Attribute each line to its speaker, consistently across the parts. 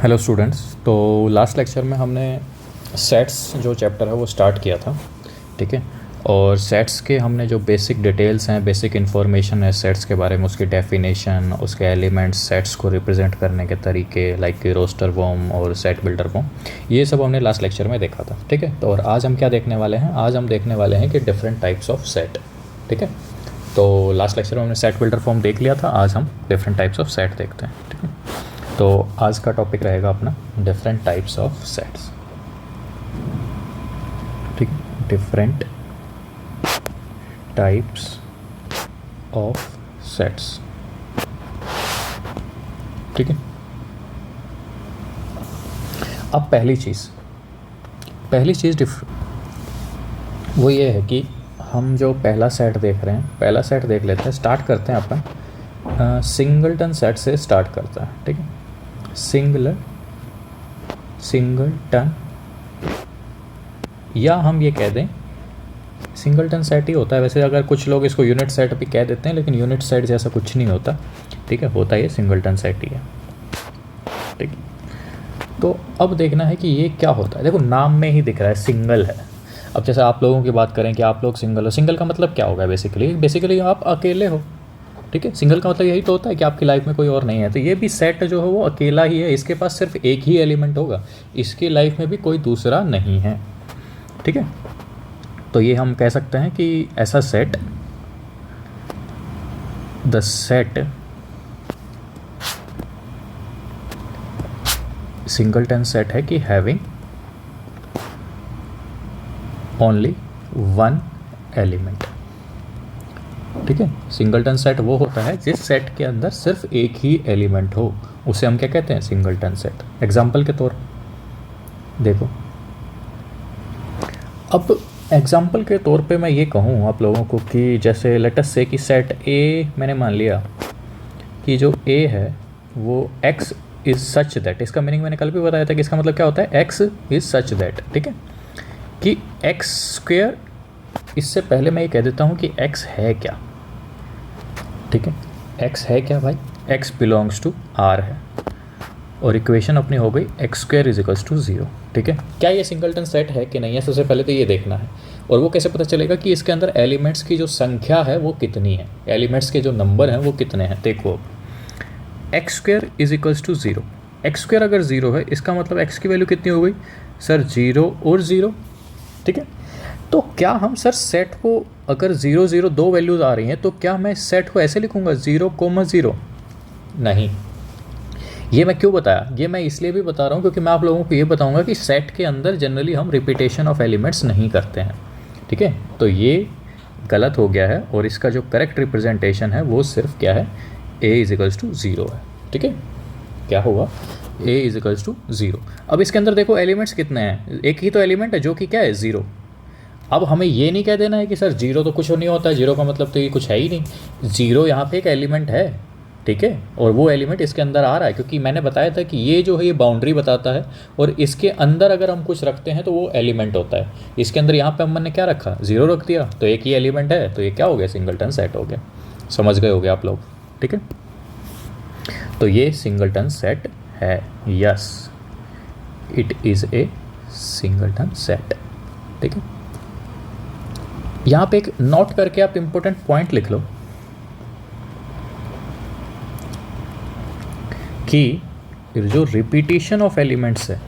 Speaker 1: Hello students. तो last lecture में हमने सेट्स जो चैप्टर है वो स्टार्ट किया था, ठीक है। और सेट्स के हमने जो बेसिक डिटेल्स हैं, बेसिक इन्फॉर्मेशन है सेट्स के बारे में, उसकी डेफिनेशन, उसके एलिमेंट्स, सेट्स को रिप्रेजेंट करने के तरीके लाइक कि रोस्टर फॉर्म और सेट बिल्डर फॉर्म, ये सब हमने लास्ट लेक्चर में देखा था, ठीक है। तो और आज हम क्या देखने वाले हैं? आज हम देखने वाले हैं कि डिफरेंट टाइप्स ऑफ सेट, ठीक है। तो लास्ट लेक्चर में हमने सेट बिल्डर फॉर्म देख लिया था, आज हम डिफरेंट टाइप्स ऑफ सेट देखते हैं, ठीक है। तो आज का टॉपिक रहेगा अपना डिफरेंट टाइप्स ऑफ सेट्स, ठीक है। डिफरेंट टाइप्स ऑफ सेट्स, ठीक है। अब पहली चीज़ वो ये है कि हम जो पहला सेट देख रहे हैं, पहला सेट देख लेते हैं। स्टार्ट करते हैं अपन सिंगलटन सेट से स्टार्ट करता है, ठीक है। सिंगलटन, या हम ये कह दें सिंगलटन सेट ही होता है। वैसे अगर कुछ लोग इसको यूनिट सेट भी कह देते हैं, लेकिन यूनिट सेट जैसा कुछ नहीं होता, ठीक है। होता ये सिंगलटन सेट ही है, ठीक है। तो अब देखना है कि ये क्या होता है। देखो नाम में ही दिख रहा है सिंगल है। अब जैसे आप लोगों की बात करें कि आप लोग सिंगल हो, सिंगल का मतलब क्या होगा? बेसिकली आप अकेले हो, ठीक है। सिंगल का मतलब यही तो होता है कि आपकी लाइफ में कोई और नहीं है। तो ये भी सेट जो है वो अकेला ही है, इसके पास सिर्फ एक ही एलिमेंट होगा, इसकी लाइफ में भी कोई दूसरा नहीं है, ठीक है। तो ये हम कह सकते हैं कि ऐसा set, the set singleton set है कि हैविंग ओनली वन एलिमेंट, ठीक है। सिंगलटन सेट वो होता है जिस सेट के अंदर सिर्फ एक ही एलिमेंट हो, उसे हम क्या कहते हैं? Singleton set. एग्जाम्पल के तौर देखो, अब एग्जाम्पल के तौर पे मैं ये कहूँ आप लोगों को कि जैसे लेट अस से कि सेट ए, मैंने मान लिया कि जो ए है वो x इज़ सच दैट, इसका मीनिंग मैंने कल भी बताया था कि इसका मतलब क्या होता है? x इज़ सच दैट, ठीक है। कि x स्क्वेयर, इससे पहले मैं ये कह देता हूँ कि x है क्या, ठीक है। x है क्या भाई? x बिलोंग्स टू r है, और इक्वेशन अपनी हो गई x square is equals to 0, ठीक है। क्या ये सिंगलटन सेट है कि नहीं है? सबसे पहले तो ये देखना है। और वो कैसे पता चलेगा कि इसके अंदर एलिमेंट्स की जो संख्या है वो कितनी है, एलिमेंट्स के जो नंबर हैं वो कितने हैं। देखो x square is equals to 0, x square अगर 0 है, इसका मतलब एक्स की वैल्यू कितनी हो गई सर? 0 और 0, ठीक है। तो क्या हम सर सेट को, अगर 0 0 दो वैल्यूज़ आ रही हैं, तो क्या मैं सेट को ऐसे लिखूँगा 0,0? नहीं। ये मैं क्यों बताया? ये मैं इसलिए भी बता रहा हूँ क्योंकि मैं आप लोगों को ये बताऊँगा कि सेट के अंदर जनरली हम रिपीटेशन ऑफ एलिमेंट्स नहीं करते हैं, ठीक है। तो ये गलत हो गया है, और इसका जो करेक्ट रिप्रेजेंटेशन है वो सिर्फ क्या है? a इज इक्वल्स टू 0 है, ठीक है। क्या होगा? a is equals to 0। अब इसके अंदर देखो एलिमेंट्स कितने हैं, एक ही तो एलिमेंट है जो कि क्या है? 0। अब हमें ये नहीं कह देना है कि सर 0 तो कुछ नहीं होता है, 0 का मतलब तो ये कुछ है ही नहीं। 0 यहाँ पे एक एलिमेंट है, ठीक है, और वो एलिमेंट इसके अंदर आ रहा है, क्योंकि मैंने बताया था कि ये जो है ये बाउंड्री बताता है, और इसके अंदर अगर हम कुछ रखते हैं तो वो एलिमेंट होता है। इसके अंदर यहाँ पे हमने क्या रखा? 0 रख दिया, तो एक ही एलिमेंट है, तो ये क्या हो गया? सिंगलटन सेट हो गया। समझ गए होगे आप लोग, ठीक है। तो ये सिंगलटन सेट है, yes, it is a singleton set, ठीक है। यहाँ पे एक नोट करके आप इंपॉर्टेंट पॉइंट लिख लो कि जो रिपीटिशन ऑफ एलिमेंट्स है,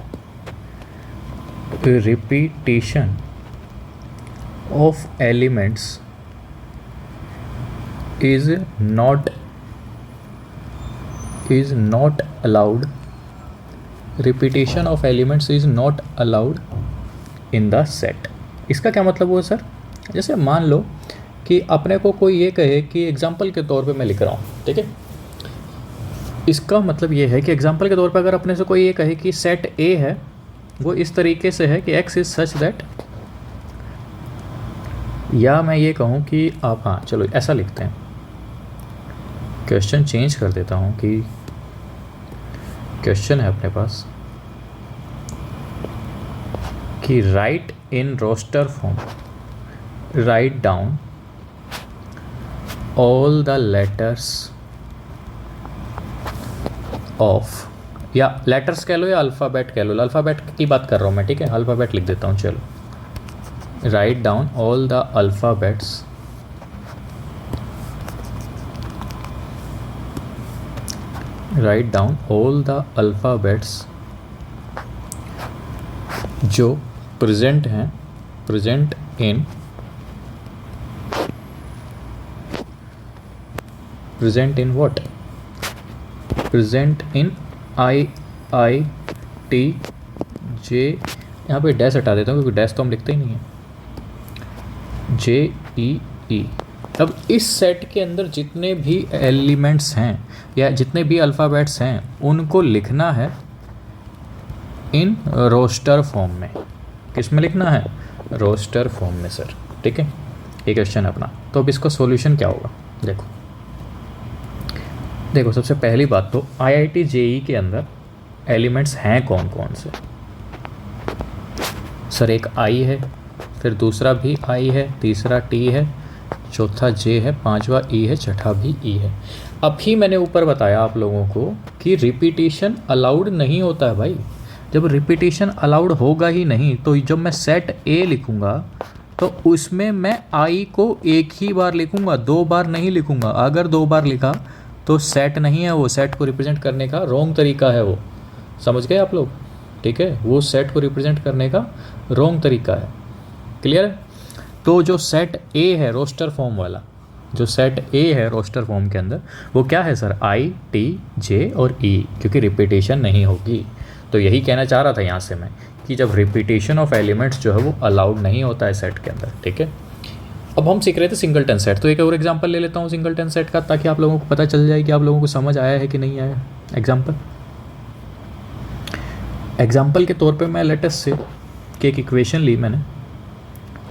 Speaker 1: repetition of elements is not allowed, repetition of elements is not allowed in the set. इसका क्या मतलब हुआ सर? जैसे मान लो कि अपने को कोई ये कहे कि एग्जाम्पल के तौर पे मैं लिख रहा हूँ, ठीक है। इसका मतलब ये है कि एग्जाम्पल के तौर पे अगर अपने से कोई ये कहे कि सेट ए है, वो इस तरीके से है कि x इज सच दैट, या मैं ये कहूँ कि आप, हाँ चलो ऐसा लिखते हैं, क्वेश्चन चेंज कर देता हूँ कि क्वेश्चन है अपने पास कि write in roster form, write down all the letters of या लेटर्स कह लो या अल्फ़ाबेट कह लो, अल्फ़ाबेट की बात कर रहा हूँ मैं, ठीक है, अल्फ़ाबेट लिख देता हूँ। चलो, write down all the alphabets write down all the alphabets जो प्रेजेंट हैं, present in what, present in I T J, यहाँ पे डैश हटा देता हूँ क्योंकि डैश तो हम लिखते ही नहीं है, जे ई ई। अब इस सेट के अंदर जितने भी एलिमेंट्स हैं या जितने भी अल्फ़ाबेट्स हैं उनको लिखना है इन रोस्टर फॉर्म में। किस में लिखना है? रोस्टर फॉर्म में सर, ठीक है, ये क्वेश्चन है अपना। तो अब इसका सॉल्यूशन क्या होगा? देखो सबसे पहली बात तो IIT JEE के अंदर एलिमेंट्स हैं कौन कौन से? सर एक I है, फिर दूसरा भी I है, तीसरा T है, चौथा J है, पांचवा E है, छठा भी E है। अभी मैंने ऊपर बताया आप लोगों को कि रिपीटिशन अलाउड नहीं होता है भाई। जब रिपीटिशन अलाउड होगा ही नहीं तो जब मैं सेट A लिखूँगा तो उसमें मैं I को एक ही बार लिखूँगा, 2 बार नहीं लिखूँगा। अगर 2 बार लिखा तो सेट नहीं है, वो सेट को रिप्रेजेंट करने का रॉन्ग तरीका है। वो समझ गए आप लोग? ठीक है, वो सेट को रिप्रेजेंट करने का रॉन्ग तरीका है। क्लियर है? तो जो सेट A है रोस्टर फॉर्म वाला, जो सेट A है रोस्टर फॉर्म के अंदर, वो क्या है सर? I, T, J और E, क्योंकि रिपीटेशन नहीं होगी। तो यही कहना चाह रहा था यहाँ से मैं कि जब रिपीटेशन ऑफ एलिमेंट्स जो है वो अलाउड नहीं होता है सेट के अंदर। ठीक है, अब हम सीख रहे थे सिंगलटन सेट, तो एक और एग्जांपल ले लेता हूँ सिंगलटन सेट का, ताकि आप लोगों को पता चल जाए कि आप लोगों को समझ आया है कि नहीं आया। एग्जांपल के तौर पे मैं लेटेस्ट से कि एक इक्वेशन ली मैंने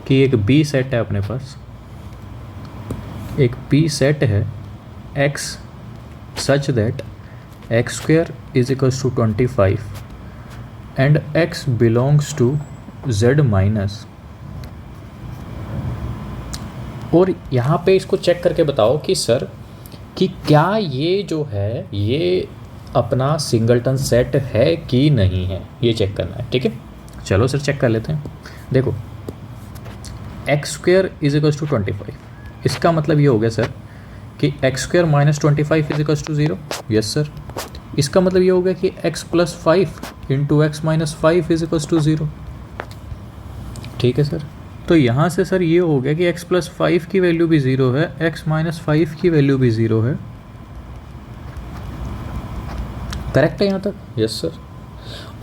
Speaker 1: कि एक बी सेट है अपने पास, एक बी सेट है x such that x² is equals to 25 and x belongs to z minus. और यहाँ पे इसको चेक करके बताओ कि सर कि क्या ये जो है ये अपना सिंगलटन सेट है कि नहीं है, ये चेक करना है। ठीक है, चलो सर चेक कर लेते हैं। देखो x² इज इक्वल्स टू 25, इसका मतलब ये हो गया सर कि x² minus 25 is equals to 0। Yes sir, इसका मतलब ये हो गया कि x plus 5 into x minus 5 is equals to 0। ठीक है सर, तो यहाँ से सर ये हो गया कि x प्लस 5 की वैल्यू भी 0 है, x माइनस 5 की वैल्यू भी 0 है। करेक्ट है यहाँ तक? Yes sir.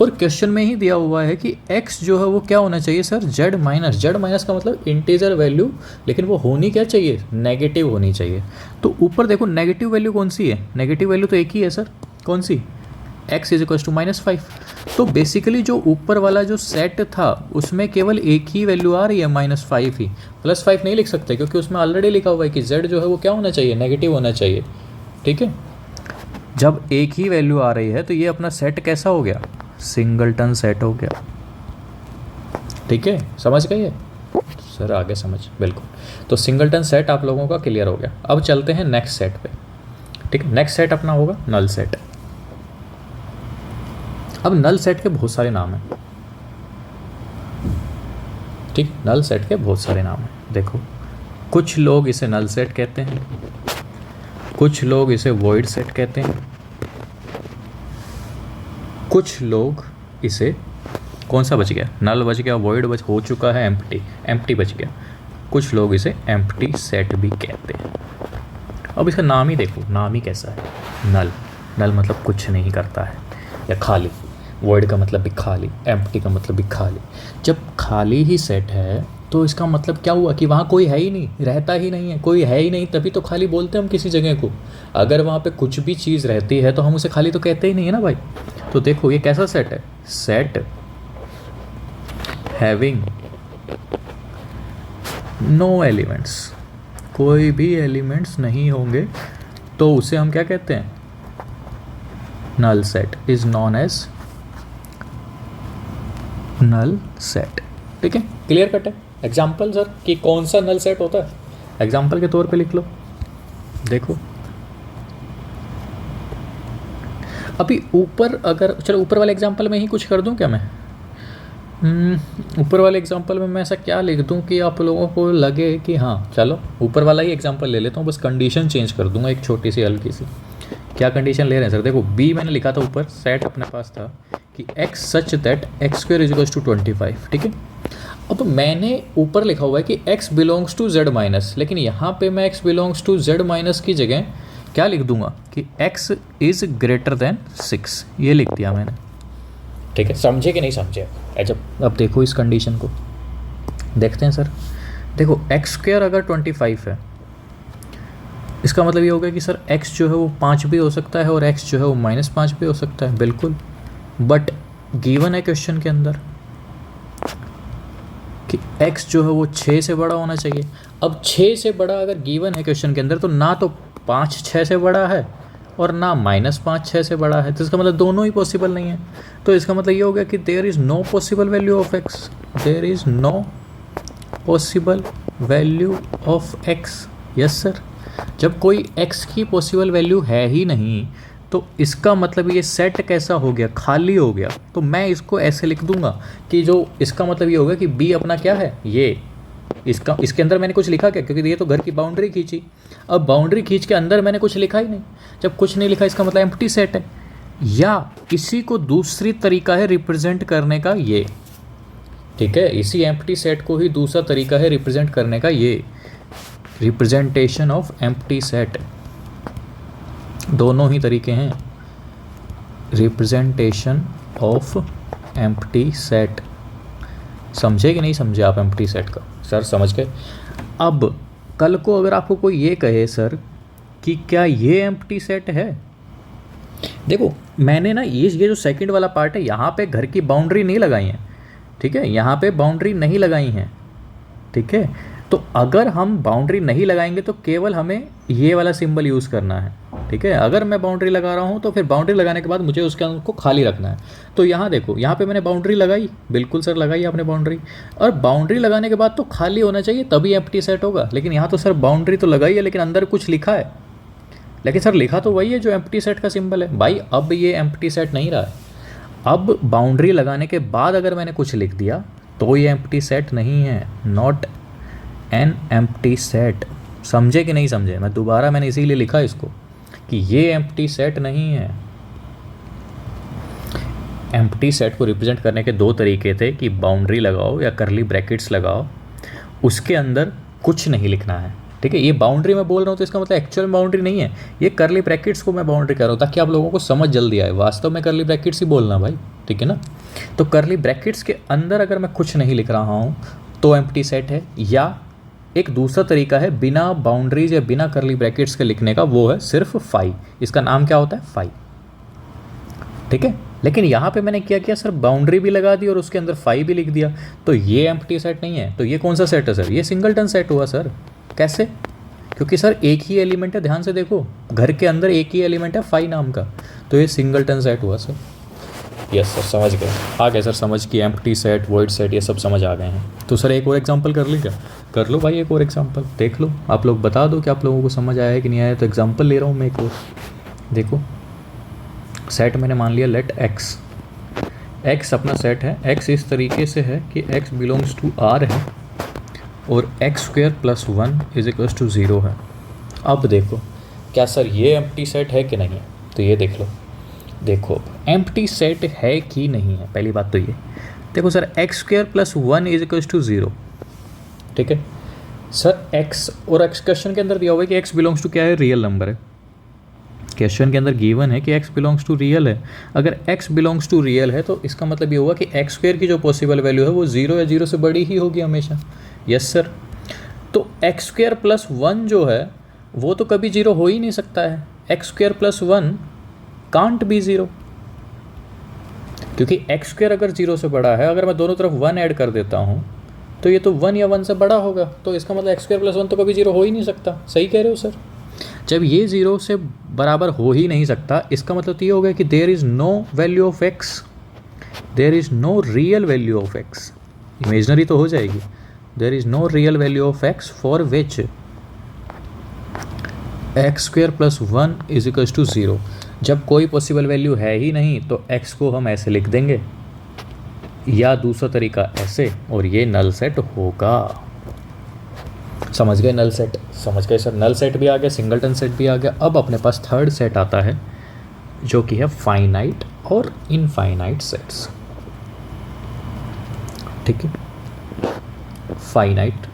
Speaker 1: और क्वेश्चन में ही दिया हुआ है कि x जो है वो क्या होना चाहिए sir? z minus. z minus का मतलब इंटीजर वैल्यू, लेकिन वो होनी क्या चाहिए? नेगेटिव होनी चाहिए। तो ऊपर देखो नेगेटिव वैल्यू कौन सी है? नेगेटिव वैल्यू तो एक ही है सर, कौन सी? x is equal to -5। तो बेसिकली जो ऊपर वाला जो सेट था उसमें केवल एक ही वैल्यू आ रही है, -5 ही। +5 नहीं लिख सकते क्योंकि उसमें ऑलरेडी लिखा हुआ है कि z जो है वो क्या होना चाहिए? नेगेटिव होना चाहिए। ठीक है, जब एक ही वैल्यू आ रही है तो ये अपना सेट कैसा हो गया? सिंगलटन सेट हो गया। ठीक है, समझ गए सर? आगे समझ, बिल्कुल। तो सिंगलटन सेट आप लोगों का क्लियर हो गया। अब चलते हैं नेक्स्ट सेट पे। ठीक है, नेक्स्ट सेट अपना होगा नल सेट। अब नल सेट के बहुत सारे नाम हैं। ठीक, नल सेट के बहुत सारे नाम हैं। देखो, कुछ लोग इसे नल सेट कहते हैं, कुछ लोग इसे वॉइड सेट कहते हैं, कुछ लोग इसे, कौन सा बच गया? नल बच गया, वॉइड बच हो चुका है, एम्प्टी बच गया। कुछ लोग इसे एम्प्टी सेट भी कहते हैं। अब इसका नाम ही देखो, नाम ही कैसा है? नल। नल मतलब कुछ नहीं करता है या खाली। वॉइड का मतलब भी खाली, एम्प्टी का मतलब भी खाली। जब खाली ही सेट है तो इसका मतलब क्या हुआ कि वहाँ कोई है ही नहीं, रहता ही नहीं है, कोई है ही नहीं, तभी तो खाली बोलते हैं हम किसी जगह को। अगर वहाँ पे कुछ भी चीज़ रहती है तो हम उसे खाली तो कहते ही नहीं है ना भाई। तो देखो ये कैसा सेट है? सेट हैविंग नो एलिमेंट्स, कोई भी एलिमेंट्स नहीं होंगे तो उसे हम क्या कहते हैं? Null set is known as null set. ठीक है, क्लियर कट है। एग्जाम्पल सर कि कौन सा नल सेट होता है, एग्जाम्पल के तौर पे लिख लो। देखो अभी ऊपर अगर चलो ऊपर वाले एग्जांपल में ही कुछ कर दूं क्या मैं? ऊपर वाले एग्जांपल में मैं ऐसा क्या लिख दूं कि आप लोगों को लगे कि हाँ चलो ऊपर वाला ही एग्जांपल ले लेता हूँ, बस कंडीशन चेंज कर दूंगा एक छोटी सी हल्की सी। क्या कंडीशन ले रहे हैं सर? देखो बी मैंने लिखा था ऊपर, सेट अपने पास था कि x such that x square is equals to 25, ठीक है। अब मैंने ऊपर लिखा हुआ है कि x belongs to z minus, लेकिन यहाँ पे मैं x belongs to z minus की जगह क्या लिख दूंगा कि x इज़ ग्रेटर देन 6, ये लिख दिया मैंने, ठीक है। समझे कि नहीं समझे? जब अब देखो इस कंडीशन को देखते हैं सर। देखो एक्स स्क्वेयर अगर 25 है, इसका मतलब ये होगा कि सर x जो है वो 5 भी हो सकता है और x जो है वो -5 भी हो सकता है, बिल्कुल। बट गिवन है क्वेश्चन के अंदर कि x जो है वो 6 से बड़ा होना चाहिए। अब 6 से बड़ा अगर गिवन है क्वेश्चन के अंदर, तो ना तो 5 6 से बड़ा है और ना -5 6 से बड़ा है, तो इसका मतलब दोनों ही पॉसिबल नहीं है। तो इसका मतलब ये हो गया कि there is no possible value of x, there is no possible value of x। Yes sir, जब कोई x की पॉसिबल वैल्यू है ही नहीं तो इसका मतलब ये सेट कैसा हो गया? खाली हो गया। तो मैं इसको ऐसे लिख दूंगा कि जो इसका मतलब ये होगा कि b अपना क्या है, ये इसके अंदर मैंने कुछ लिखा क्या? क्योंकि ये तो घर की बाउंड्री खींची। अब बाउंड्री खींच के अंदर मैंने कुछ लिखा ही नहीं। जब कुछ नहीं लिखा इसका मतलब एम्प्टी सेट है। या किसी को दूसरी तरीका है रिप्रेजेंट करने का ये, ठीक है, इसी एम्प्टी सेट को ही दूसरा तरीका है रिप्रेजेंट करने का ये, रिप्रेजेंटेशन ऑफ एम्प्टी सेट। दोनों ही तरीके हैं, रिप्रेजेंटेशन ऑफ एम्प्टी सेट। समझे कि नहीं समझे आप एम्प्टी सेट का? सर समझ गए। अब कल को अगर आपको कोई ये कहे सर कि क्या ये एम्प्टी सेट है, देखो मैंने ना ये जो सेकंड वाला पार्ट है यहाँ पे घर की बाउंड्री नहीं लगाई है, ठीक है, यहाँ पे बाउंड्री नहीं लगाई हैं, ठीक है। तो अगर हम बाउंड्री नहीं लगाएंगे तो केवल हमें ये वाला सिंबल यूज़ करना है, ठीक है। अगर मैं बाउंड्री लगा रहा हूँ तो फिर बाउंड्री लगाने के बाद मुझे उसके अंदर को खाली रखना है। तो यहाँ देखो, यहाँ पे मैंने बाउंड्री लगाई, बिल्कुल सर लगाई आपने बाउंड्री, और बाउंड्री लगाने के बाद तो खाली होना चाहिए तभी एम्प्टी सेट होगा। लेकिन यहाँ तो सर बाउंड्री तो लगाई है लेकिन अंदर कुछ लिखा है, लेकिन सर लिखा तो वही है जो एम्प्टी सेट का सिंबल है। भाई अब ये एम्प्टी सेट नहीं रहा है। अब बाउंड्री लगाने के बाद अगर मैंने कुछ लिख दिया तो ये एम्प्टी सेट नहीं है, नॉट एन एम्प्टी सेट। समझे कि नहीं समझे? मैं दोबारा मैंने इसीलिए लिखा इसको कि ये एम्प्टी सेट नहीं है। एम्प्टी सेट को रिप्रेजेंट करने के दो तरीके थे कि बाउंड्री लगाओ या करली ब्रैकेट्स लगाओ, उसके अंदर कुछ नहीं लिखना है, ठीक है। ये बाउंड्री मैं बोल रहा हूँ तो इसका मतलब एक्चुअल में बाउंड्री नहीं है, ये करली ब्रैकेट्स को मैं बाउंड्री कर रहा हूँ ताकि आप लोगों को समझ जल्दी आए। वास्तव में करली ब्रैकेट्स ही बोलना भाई, ठीक है ना। तो करली ब्रैकेट्स के अंदर अगर मैं कुछ नहीं लिख रहा हूँ तो एम्प्टी सेट है। या एक दूसरा तरीका है बिना बाउंड्रीज या बिना करली ब्रैकेट्स के लिखने का, वो है सिर्फ फाई। इसका नाम क्या होता है? फाई, ठीक है। लेकिन यहाँ पे मैंने क्या किया सर, बाउंड्री भी लगा दी और उसके अंदर फाई भी लिख दिया, तो ये एम्प्टी सेट नहीं है। तो ये कौन सा सेट है सर? ये सिंगलटन सेट हुआ सर। कैसे? क्योंकि सर एक ही एलिमेंट है, ध्यान से देखो, घर के अंदर एक ही एलिमेंट है फाई नाम का, तो ये सिंगलटन सेट हुआ सर। यस सर समझ गए, आ गए सर समझ कि एम्प्टी सेट, वॉइड सेट, ये सब समझ आ गए हैं। तो सर एक और एग्जांपल कर ली क्या? कर लो भाई, एक और एग्जांपल देख लो, आप लोग बता दो कि आप लोगों को समझ आया है कि नहीं आया। तो एग्जांपल ले रहा हूँ मैं एक और। देखो सेट मैंने मान लिया लेट एक्स अपना सेट है। एक्स इस तरीके से है कि एक्स बिलोंग्स टू आर है और x square plus 1 is equals to 0 है। अब देखो क्या सर ये एम्प्टी सेट है कि नहीं है? तो ये देख लो, देखो एम्प्टी सेट है कि नहीं है। पहली बात तो ये देखो sir, x square plus 1 is equals to 0, ठीक है सर। एक्स और एक्स क्वेश्चन के अंदर दिया हुआ है कि एक्स बिलोंग्स टू क्या है? रियल नंबर है। क्वेश्चन के अंदर गिवन है कि एक्स बिलोंग्स टू रियल है। अगर एक्स बिलोंग्स टू रियल है तो इसका मतलब ये हुआ कि एक्स स्क्वेयर की जो पॉसिबल वैल्यू है वो 0 या 0 से बड़ी ही होगी हमेशा। Yes sir. तो एक्स स्क्वेयर प्लस 1 जो है वो तो कभी 0 हो ही नहीं सकता है। X square plus 1 can't be 0, क्योंकि एक्स स्क्वेयर अगर 0 से बड़ा है, अगर मैं दोनों तरफ 1 ऐड कर देता हूँ तो ये तो 1 या 1 से बड़ा होगा, तो इसका मतलब एक्स स्क्वेयर प्लस 1 तो कभी 0 हो ही नहीं सकता। सही कह रहे हो सर। जब ये 0 से बराबर हो ही नहीं सकता, इसका मतलब तो ये हो गया कि there is no value of x, there is no real value of x. Imaginary तो हो जाएगी। There is no real value of x for which x square plus 1 is equals to 0। जब कोई पॉसिबल वैल्यू है ही नहीं तो x को हम ऐसे लिख देंगे, या दूसरा तरीका ऐसे, और ये नल सेट होगा। समझ गए नल सेट? समझ गए सर, नल सेट भी आ गया, सिंगलटन सेट भी आ गया। अब अपने पास थर्ड सेट आता है जो कि है फाइनाइट और इनफाइनाइट सेट्स। ठीक है, फाइनाइट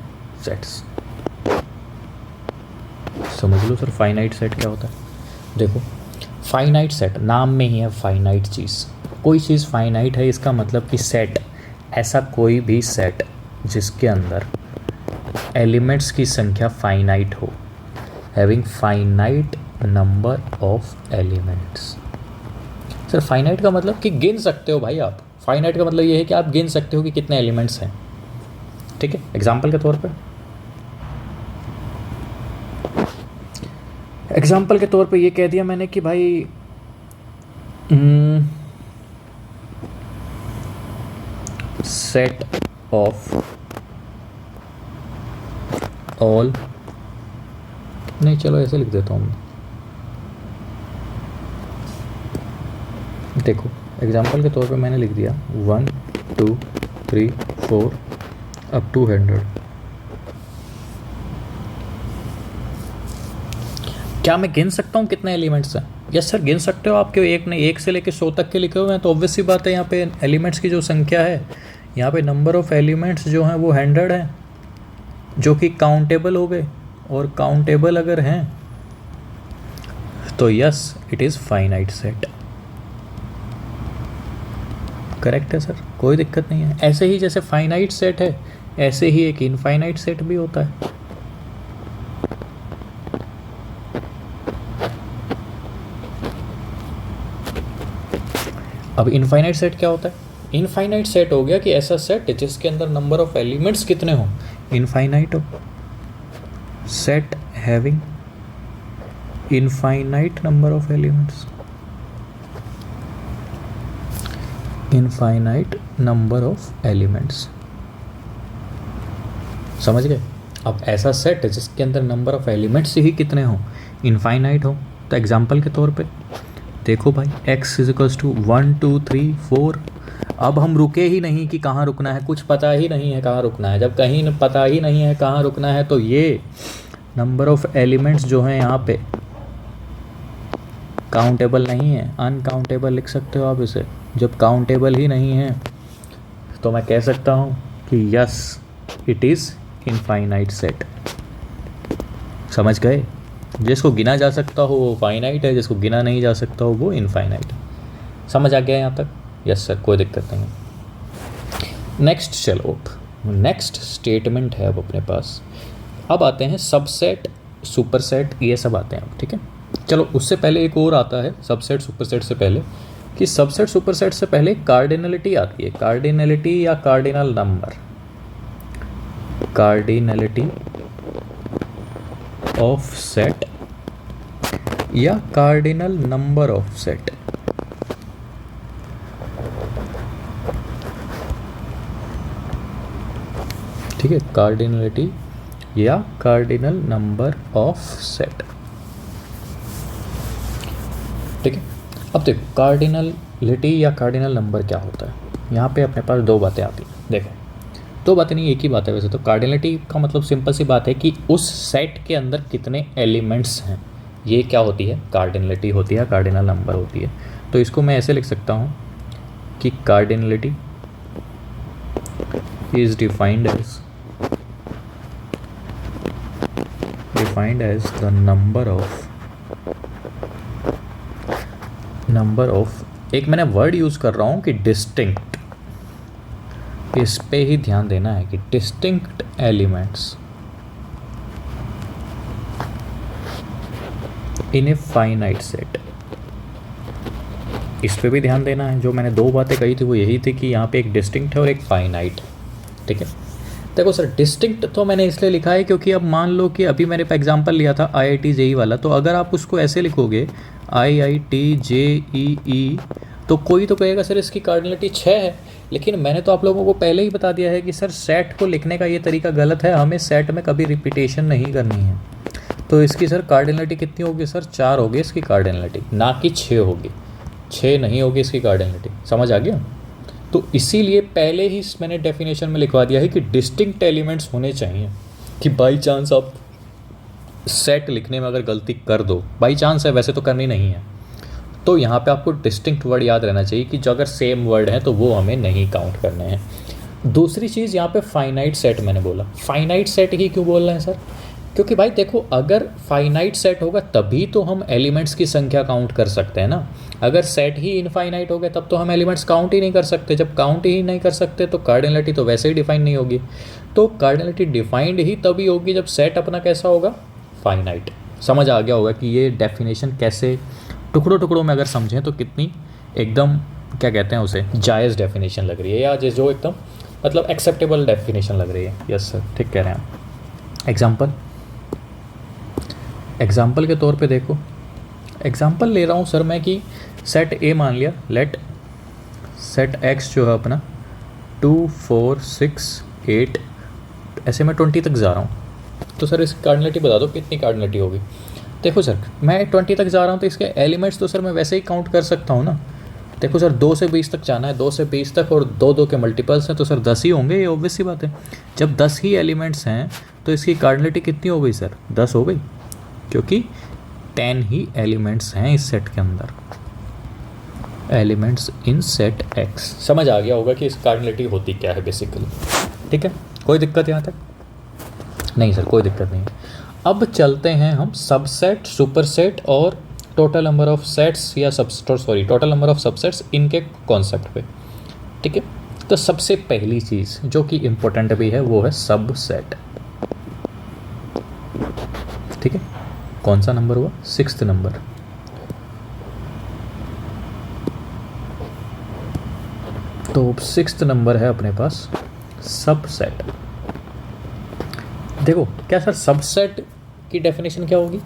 Speaker 1: सेट्स समझ लो सर। फाइनाइट सेट क्या होता है? देखो, फाइनाइट सेट नाम में ही है फाइनाइट चीज़। कोई चीज़ फाइनाइट है इसका मतलब कि सेट, ऐसा कोई भी सेट जिसके अंदर एलिमेंट्स की संख्या फाइनाइट हो, having finite number of elements. Sir finite का मतलब कि गिन सकते हो भाई आप। फाइनाइट का मतलब ये है कि आप गिन सकते हो कि कितने एलिमेंट्स हैं। ठीक है, एग्जाम्पल के तौर पे ये कह दिया मैंने कि भाई सेट ऑफ ऑल, नहीं चलो ऐसे लिख देता हूँ। देखो एग्जाम्पल के तौर पे मैंने लिख दिया 1 2 3 4 अप टू 100। क्या मैं गिन सकता हूँ कितने एलिमेंट्स हैं? यस सर, गिन सकते हो। आपके एक ने 1 से लेकर 100 तक के लिखे हुए हैं, तो ऑब्वियस सी बात है यहाँ पे एलिमेंट्स की जो संख्या है, यहाँ पे नंबर ऑफ एलिमेंट्स जो हैं वो 100 है, जो कि काउंटेबल हो गए। और काउंटेबल अगर हैं तो yes it is finite set. Correct है सर, कोई दिक्कत नहीं है। ऐसे ही जैसे फाइनाइट सेट है, ऐसे ही एक इनफाइनाइट सेट भी होता है। अब इनफाइनाइट सेट क्या होता है? इनफाइनाइट सेट हो गया कि ऐसा सेट जिसके अंदर नंबर ऑफ एलिमेंट्स कितने हो, इनफाइनाइट हो। Set having infinite number of elements, infinite number of elements. समझ गए? अब ऐसा सेट जिसके अंदर नंबर ऑफ एलिमेंट्स ही कितने हो, इनफाइनाइट हो। तो एग्जांपल के तौर पे देखो भाई, x इज इक्वल्स टू 1 2 3 4। अब हम रुके ही नहीं कि कहाँ रुकना है, कुछ पता ही नहीं है कहाँ रुकना है। जब कहीं पता ही नहीं है कहाँ रुकना है तो ये नंबर ऑफ एलिमेंट्स जो हैं यहाँ पे काउंटेबल नहीं है, अनकाउंटेबल लिख सकते हो आप इसे। जब काउंटेबल ही नहीं है तो मैं कह सकता हूँ कि yes it is infinite set. समझ गए? जिसको गिना जा सकता हो वो फाइनाइट है, जिसको गिना नहीं जा सकता हो वो इनफाइनाइट है। समझ आ गया यहाँ तक? यस सर, कोई दिक्कत नहीं। नेक्स्ट, चलो नेक्स्ट स्टेटमेंट है अब अपने पास। अब आते हैं सबसेट, सुपरसेट, ये सब आते हैं अब। ठीक है, चलो उससे पहले एक और आता है सबसेट सुपरसेट से पहले, कि सबसेट सुपरसेट से पहले कार्डिनलिटी आती है। कार्डिनलिटी या cardinal number, cardinality of set या कार्डिनल नंबर ऑफ सेट। ठीक है, कार्डिनलिटी या कार्डिनल नंबर ऑफ सेट। ठीक है, अब देखो कार्डिनलिटी या कार्डिनल नंबर क्या होता है। यहाँ पे अपने पास दो बातें आती हैं। देखो, दो बातें नहीं, एक ही बात है वैसे तो। कार्डिनलिटी का मतलब सिंपल सी बात है कि उस सेट के अंदर कितने एलिमेंट्स हैं, ये क्या होती है, कार्डिनलिटी होती है, कार्डिनल नंबर होती है। तो इसको मैं ऐसे लिख सकता हूँ कि cardinality is defined as the number of एक मैंने वर्ड यूज़ कर रहा हूँ कि डिस्टिंक्ट, इस पे ही ध्यान देना है कि distinct elements in a finite set. इस पे भी ध्यान देना है। जो मैंने दो बातें कही थी वो यही थी कि यहाँ पे एक डिस्टिंक्ट है और एक फाइनाइट। ठीक है, देखो सर डिस्टिंक्ट तो मैंने इसलिए लिखा है क्योंकि अब मान लो कि अभी मैंने एग्जांपल लिया था IIT JEE वाला, तो अगर आप उसको ऐसे लिखोगे IIT JEE तो कोई तो कहेगा सर इसकी कार्डिनलिटी 6 है। लेकिन मैंने तो आप लोगों को पहले ही बता दिया है कि सर सेट को लिखने का ये तरीका गलत है, हमें सेट में कभी रिपीटेशन नहीं करनी है। तो इसकी सर कार्डिनलिटी कितनी होगी सर? 4 होगी इसकी कार्डिनलिटी, ना कि 6 होगी। 6 नहीं होगी इसकी कार्डिनलिटी। समझ आ गया? तो इसीलिए पहले ही मैंने डेफिनेशन में लिखवा दिया है कि डिस्टिंक्ट एलिमेंट्स होने चाहिए, कि बाई चांस आप सेट लिखने में अगर गलती कर दो, बाई चांस है, वैसे तो करनी नहीं है, तो यहाँ पे आपको डिस्टिंक्ट वर्ड याद रहना चाहिए कि जो अगर सेम वर्ड है तो वो हमें नहीं काउंट करने हैं। दूसरी चीज़ यहाँ पे फाइनाइट सेट मैंने बोला। फाइनाइट सेट ही क्यों बोल रहे हैं सर? क्योंकि भाई देखो, अगर फाइनाइट सेट होगा तभी तो हम एलिमेंट्स की संख्या काउंट कर सकते हैं ना। अगर सेट ही इनफाइनाइट हो गया तब तो हम एलिमेंट्स काउंट ही नहीं कर सकते। जब काउंट ही नहीं कर सकते तो कार्डिनलिटी तो वैसे ही डिफाइन नहीं होगी। तो कार्डिनलिटी डिफाइंड ही तभी होगी जब सेट अपना कैसा होगा? फाइनाइट। समझ आ गया होगा कि ये डेफिनेशन कैसे टुकड़ों टुकड़ों में अगर समझें तो कितनी एकदम क्या कहते हैं उसे, जायज़ डेफिनेशन लग रही है, या जो एकदम मतलब एक्सेप्टेबल डेफिनेशन लग रही है। यस सर, ठीक कह रहे हैं आप। एग्जाम्पल के तौर पे देखो, एग्जाम्पल ले रहा हूँ सर मैं कि सेट ए मान लिया, लेट सेट एक्स जो है अपना 2 4 6 8, ऐसे मैं 20 तक जा रहा हूँ। तो सर इसकी कार्डिनलिटी बता दो कितनी कार्डिनलिटी होगी। देखो सर, मैं 20 तक जा रहा हूँ तो इसके एलिमेंट्स तो सर मैं वैसे ही काउंट कर सकता हूँ ना। देखो सर, 2 से 20 तक जाना है, 2 से 20 तक, और 2 2 के मल्टीपल्स हैं तो सर 10 ही होंगे, ये ऑब्वियस सी बात है। जब 10 ही एलिमेंट्स हैं तो इसकी कार्डिनलिटी कितनी हो गई सर? 10 हो गई, क्योंकि 10 ही एलिमेंट्स हैं इस सेट के अंदर, एलिमेंट्स इन सेट एक्स। समझ आ गया होगा कि इस कार्डिनलिटी होती क्या है बेसिकली। ठीक है, कोई दिक्कत यहाँ तक? नहीं सर, कोई दिक्कत नहीं है। अब चलते हैं हम सबसेट, सुपरसेट और टोटल नंबर ऑफ सेट्स या टोटल नंबर ऑफ सबसेट्स, इनके कॉन्सेप्ट पे। ठीक है, तो सबसे पहली चीज़ जो कि इम्पोर्टेंट भी है वो है सबसेट। ठीक है, कौन सा नंबर हुआ? 6th number. तो 6th नंबर है अपने पास सबसेट। देखो क्या सर, सबसेट की डेफिनेशन क्या होगी?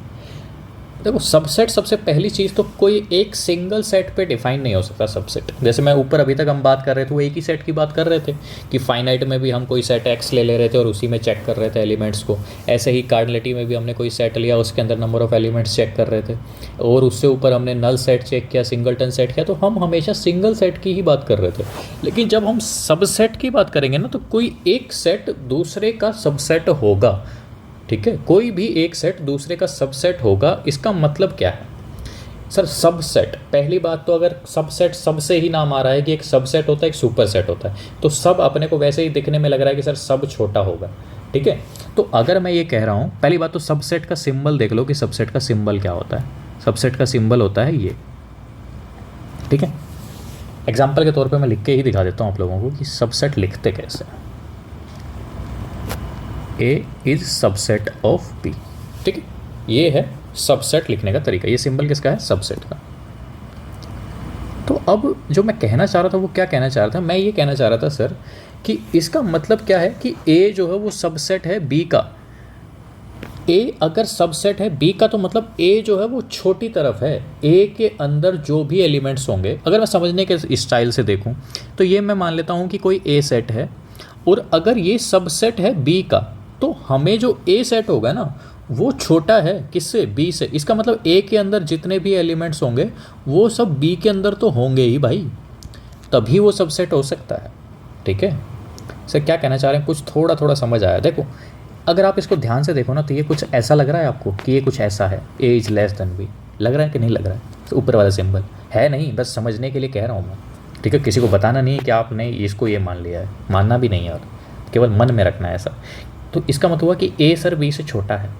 Speaker 1: देखो, सबसेट सबसे पहली चीज़ तो कोई एक सिंगल सेट पे डिफाइन नहीं हो सकता सबसेट। जैसे मैं ऊपर अभी तक हम बात कर रहे थे वो एक ही सेट की बात कर रहे थे कि फाइनाइट में भी हम कोई सेट एक्स ले रहे थे और उसी में चेक कर रहे थे एलिमेंट्स को। ऐसे ही कार्डिनलिटी में भी हमने कोई सेट लिया, उसके अंदर नंबर ऑफ एलिमेंट्स चेक कर रहे थे, और उससे ऊपर हमने नल सेट चेक किया, सिंगलटन सेट किया। तो हम हमेशा सिंगल सेट की ही बात कर रहे थे। लेकिन जब हम सबसेट की बात करेंगे ना, तो कोई एक सेट दूसरे का सबसेट होगा। ठीक है, कोई भी एक सेट दूसरे का सबसेट होगा। इसका मतलब क्या है सर? सबसेट, पहली बात तो अगर सबसेट सबसे ही नाम आ रहा है कि एक सबसेट होता है, एक सुपर सेट होता है, तो सब अपने को वैसे ही दिखने में लग रहा है कि सर सब छोटा होगा। ठीक है, तो अगर मैं ये कह रहा हूँ, पहली बात तो सबसेट का सिंबल देख लो कि सबसेट का सिंबल क्या होता है। सबसेट का सिंबल होता है ये। ठीक है, एग्जाम्पल के तौर पर मैं लिख के ही दिखा देता हूँ आप लोगों को कि सबसेट लिखते कैसे हैं। A is subset of B। ठीक है, ये है सबसेट लिखने का तरीका। ये सिंबल किसका है? सबसेट का। तो अब जो मैं कहना चाह रहा था वो क्या कहना चाह रहा था? मैं ये कहना चाह रहा था सर कि इसका मतलब क्या है कि A जो है वो सबसेट है B का। A अगर सबसेट है B का तो मतलब A जो है वो छोटी तरफ है। A के अंदर जो भी एलिमेंट्स होंगे, अगर मैं समझने के स्टाइल से देखूं तो ये मैं मान लेता हूं कि कोई A सेट है, और अगर ये सबसेट है B का, तो हमें जो A सेट होगा ना वो छोटा है किससे? B से। इसका मतलब A के अंदर जितने भी एलिमेंट्स होंगे वो सब B के अंदर तो होंगे ही भाई, तभी वो सबसेट हो सकता है। ठीक है सर, क्या कहना चाह रहे हैं? कुछ थोड़ा थोड़ा समझ आया? देखो, अगर आप इसको ध्यान से देखो ना तो ये कुछ ऐसा लग रहा है आपको कि ये कुछ ऐसा है, A is less than B। लग रहा है कि नहीं लग रहा है? तो ऊपर वाला सिंबल है नहीं, बस समझने के लिए कह रहा हूँ मैं। ठीक है, किसी को बताना नहीं है कि आपने इसको ये मान लिया है, मानना भी नहीं है, और केवल मन में रखना है ऐसा। तो इसका मतलब हुआ कि A सर B से छोटा है।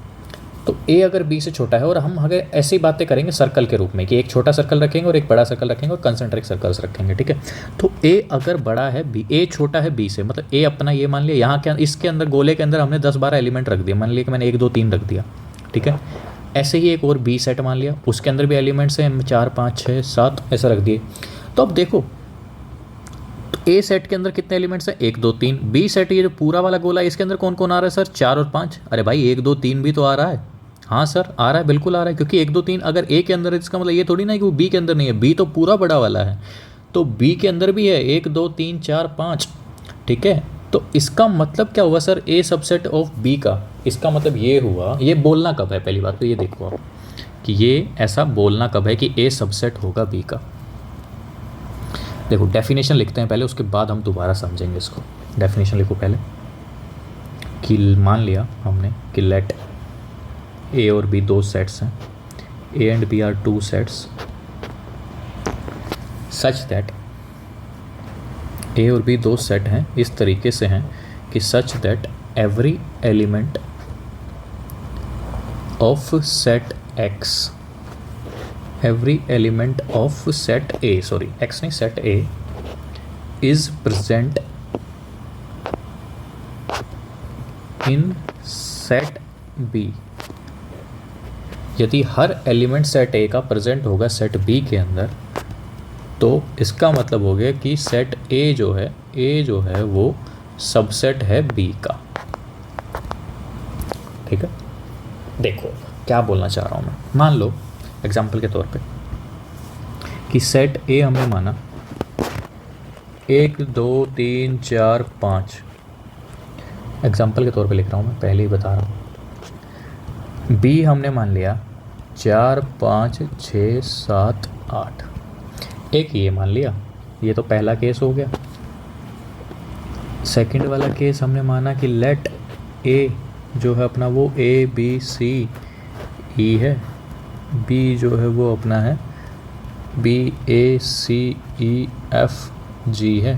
Speaker 1: तो A अगर B से छोटा है, और हम अगर ऐसी बातें करेंगे सर्कल के रूप में कि एक छोटा सर्कल रखेंगे और एक बड़ा सर्कल रखेंगे और कंसेंट्रिक सर्कल्स रखेंगे। ठीक है, तो A अगर बड़ा है B, A छोटा है B से, मतलब A अपना ये मान लिया यहाँ के इसके अंदर गोले के अंदर हमने 10-12 एलिमेंट रख दिया। मान लिया कि मैंने 1 2 3 रख दिया। ठीक है, ऐसे ही एक और B सेट मान लिया, उसके अंदर भी एलिमेंट्स हैं 4 5 6 7 ऐसा रख दिए। तो अब देखो, A सेट के अंदर कितने एलिमेंट्स हैं? 1 2 3। B सेट ये जो पूरा वाला गोला है इसके अंदर कौन कौन आ रहा है सर? 4 और 5। अरे भाई 1 2 3 भी तो आ रहा है। हाँ सर आ रहा है, बिल्कुल आ रहा है, क्योंकि 1 2 3 अगर A के अंदर है इसका मतलब ये थोड़ी ना है कि वो B के अंदर नहीं है। B तो पूरा बड़ा वाला है, तो B के अंदर भी है 1 2 3 4 5। ठीक है, तो इसका मतलब क्या हुआ sir, A subset of B का? इसका मतलब ये हुआ, ये बोलना कब है, पहली बात तो ये देखो आप कि ये ऐसा बोलना कब है कि ए सबसेट होगा बी का। देखो डेफिनेशन लिखते हैं पहले, उसके बाद हम दोबारा समझेंगे इसको। डेफिनेशन लिखो पहले कि मान लिया हमने कि लेट ए और बी दो सेट्स हैं, A and B are two sets such that, A और बी दो सेट हैं इस तरीके से हैं कि such that every element of set X, every element of set A, sorry X नहीं set A, is present in set B. यदि हर एलिमेंट सेट ए का प्रेजेंट होगा सेट बी के अंदर, तो इसका मतलब हो गया कि सेट ए जो है वो सबसेट है बी का। ठीक है, देखो क्या बोलना चाह रहा हूँ मैं। मान लो एग्जाम्पल के तौर पे कि सेट ए हमने माना 1 2 3 4 5, एग्जाम्पल के तौर पे लिख रहा हूँ मैं, पहले ही बता रहा हूँ। बी हमने मान लिया 4 5 6 7 8, एक ये मान लिया, ये तो पहला केस हो गया। सेकंड वाला केस हमने माना कि लेट ए जो है अपना वो ए बी सी ई है, बी जो है वो अपना है बी ए सी ई एफ जी है।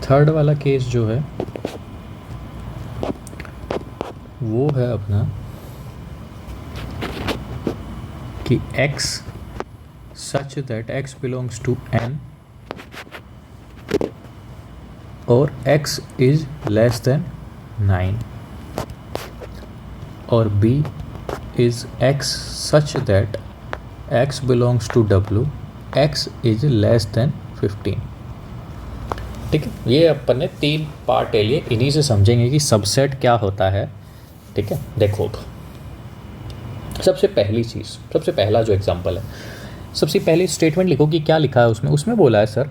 Speaker 1: थर्ड वाला केस जो है वो है अपना कि x such that x belongs to n और x is less than 9, और b is x such that x belongs to w, x is less than 15। ठीक है, ये अपन ने 3 पार्ट ले लिए, इन्हीं से समझेंगे कि सबसेट क्या होता है। ठीक है, देखो सबसे पहली चीज़, सबसे पहला जो एग्जांपल है, सबसे पहली स्टेटमेंट लिखो कि क्या लिखा है उसमें। उसमें बोला है सर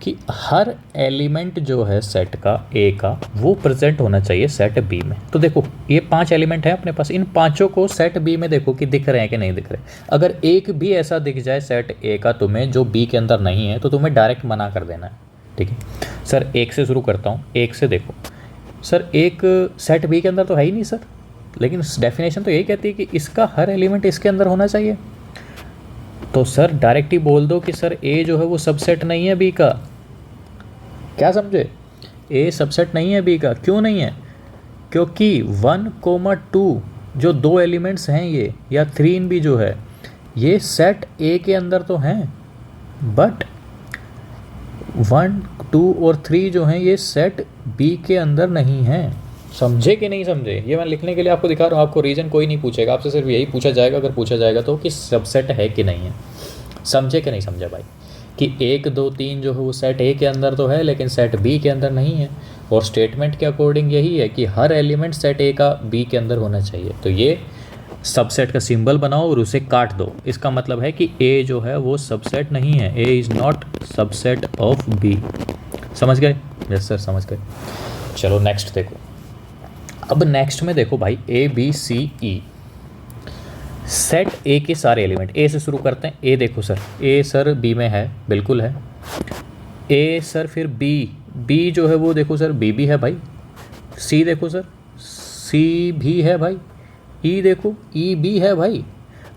Speaker 1: कि हर एलिमेंट जो है सेट का ए का वो प्रेजेंट होना चाहिए सेट बी में। तो देखो ये 5 एलिमेंट हैं अपने पास, इन पांचों को सेट बी में देखो कि दिख रहे हैं कि नहीं दिख रहे। अगर एक भी ऐसा दिख जाए सेट ए का तुम्हें जो बी के अंदर नहीं है, तो तुम्हें डायरेक्ट मना कर देना है। ठीक है सर, एक से शुरू करता हूँ। एक से देखो सर, एक सेट बी के अंदर तो है ही नहीं सर, लेकिन डेफिनेशन तो यही कहती है कि इसका हर एलिमेंट इसके अंदर होना चाहिए। तो सर डायरेक्ट ही बोल दो कि सर ए जो है वो सबसेट नहीं है बी का। क्या समझे, ए सबसेट नहीं है बी का। क्यों नहीं है? क्योंकि 1, 2 जो 2 एलिमेंट्स हैं ये, या 3 इन भी जो है, ये सेट ए के अंदर तो हैं, बट 1, 2 और 3 जो हैं ये सेट बी के अंदर नहीं हैं। समझे कि नहीं समझे? ये मैं लिखने के लिए आपको दिखा रहा हूँ, आपको रीज़न कोई नहीं पूछेगा, आपसे सिर्फ यही पूछा जाएगा, अगर पूछा जाएगा तो कि सबसेट है कि नहीं है। समझे कि नहीं समझे भाई? कि 1, 2, 3 जो है वो सेट ए के अंदर तो है, लेकिन सेट बी के अंदर नहीं है। और स्टेटमेंट के अकॉर्डिंग यही है कि हर एलिमेंट सेट ए का बी के अंदर होना चाहिए। तो ये सबसेट का सिंबल बनाओ और उसे काट दो। इसका मतलब है कि ए जो है वो सबसेट नहीं है, A is not subset of B. समझ गए? यस सर समझ गए। चलो नेक्स्ट देखो। अब नेक्स्ट में देखो भाई, A B C E, set ए के सारे एलिमेंट, ए से शुरू करते हैं। ए देखो सर, ए सर बी में है, बिल्कुल है। ए सर फिर बी, बी जो है वो देखो सर बी भी है भाई। सी देखो सर, सी भी है भाई। ई देखो, ई भी है भाई।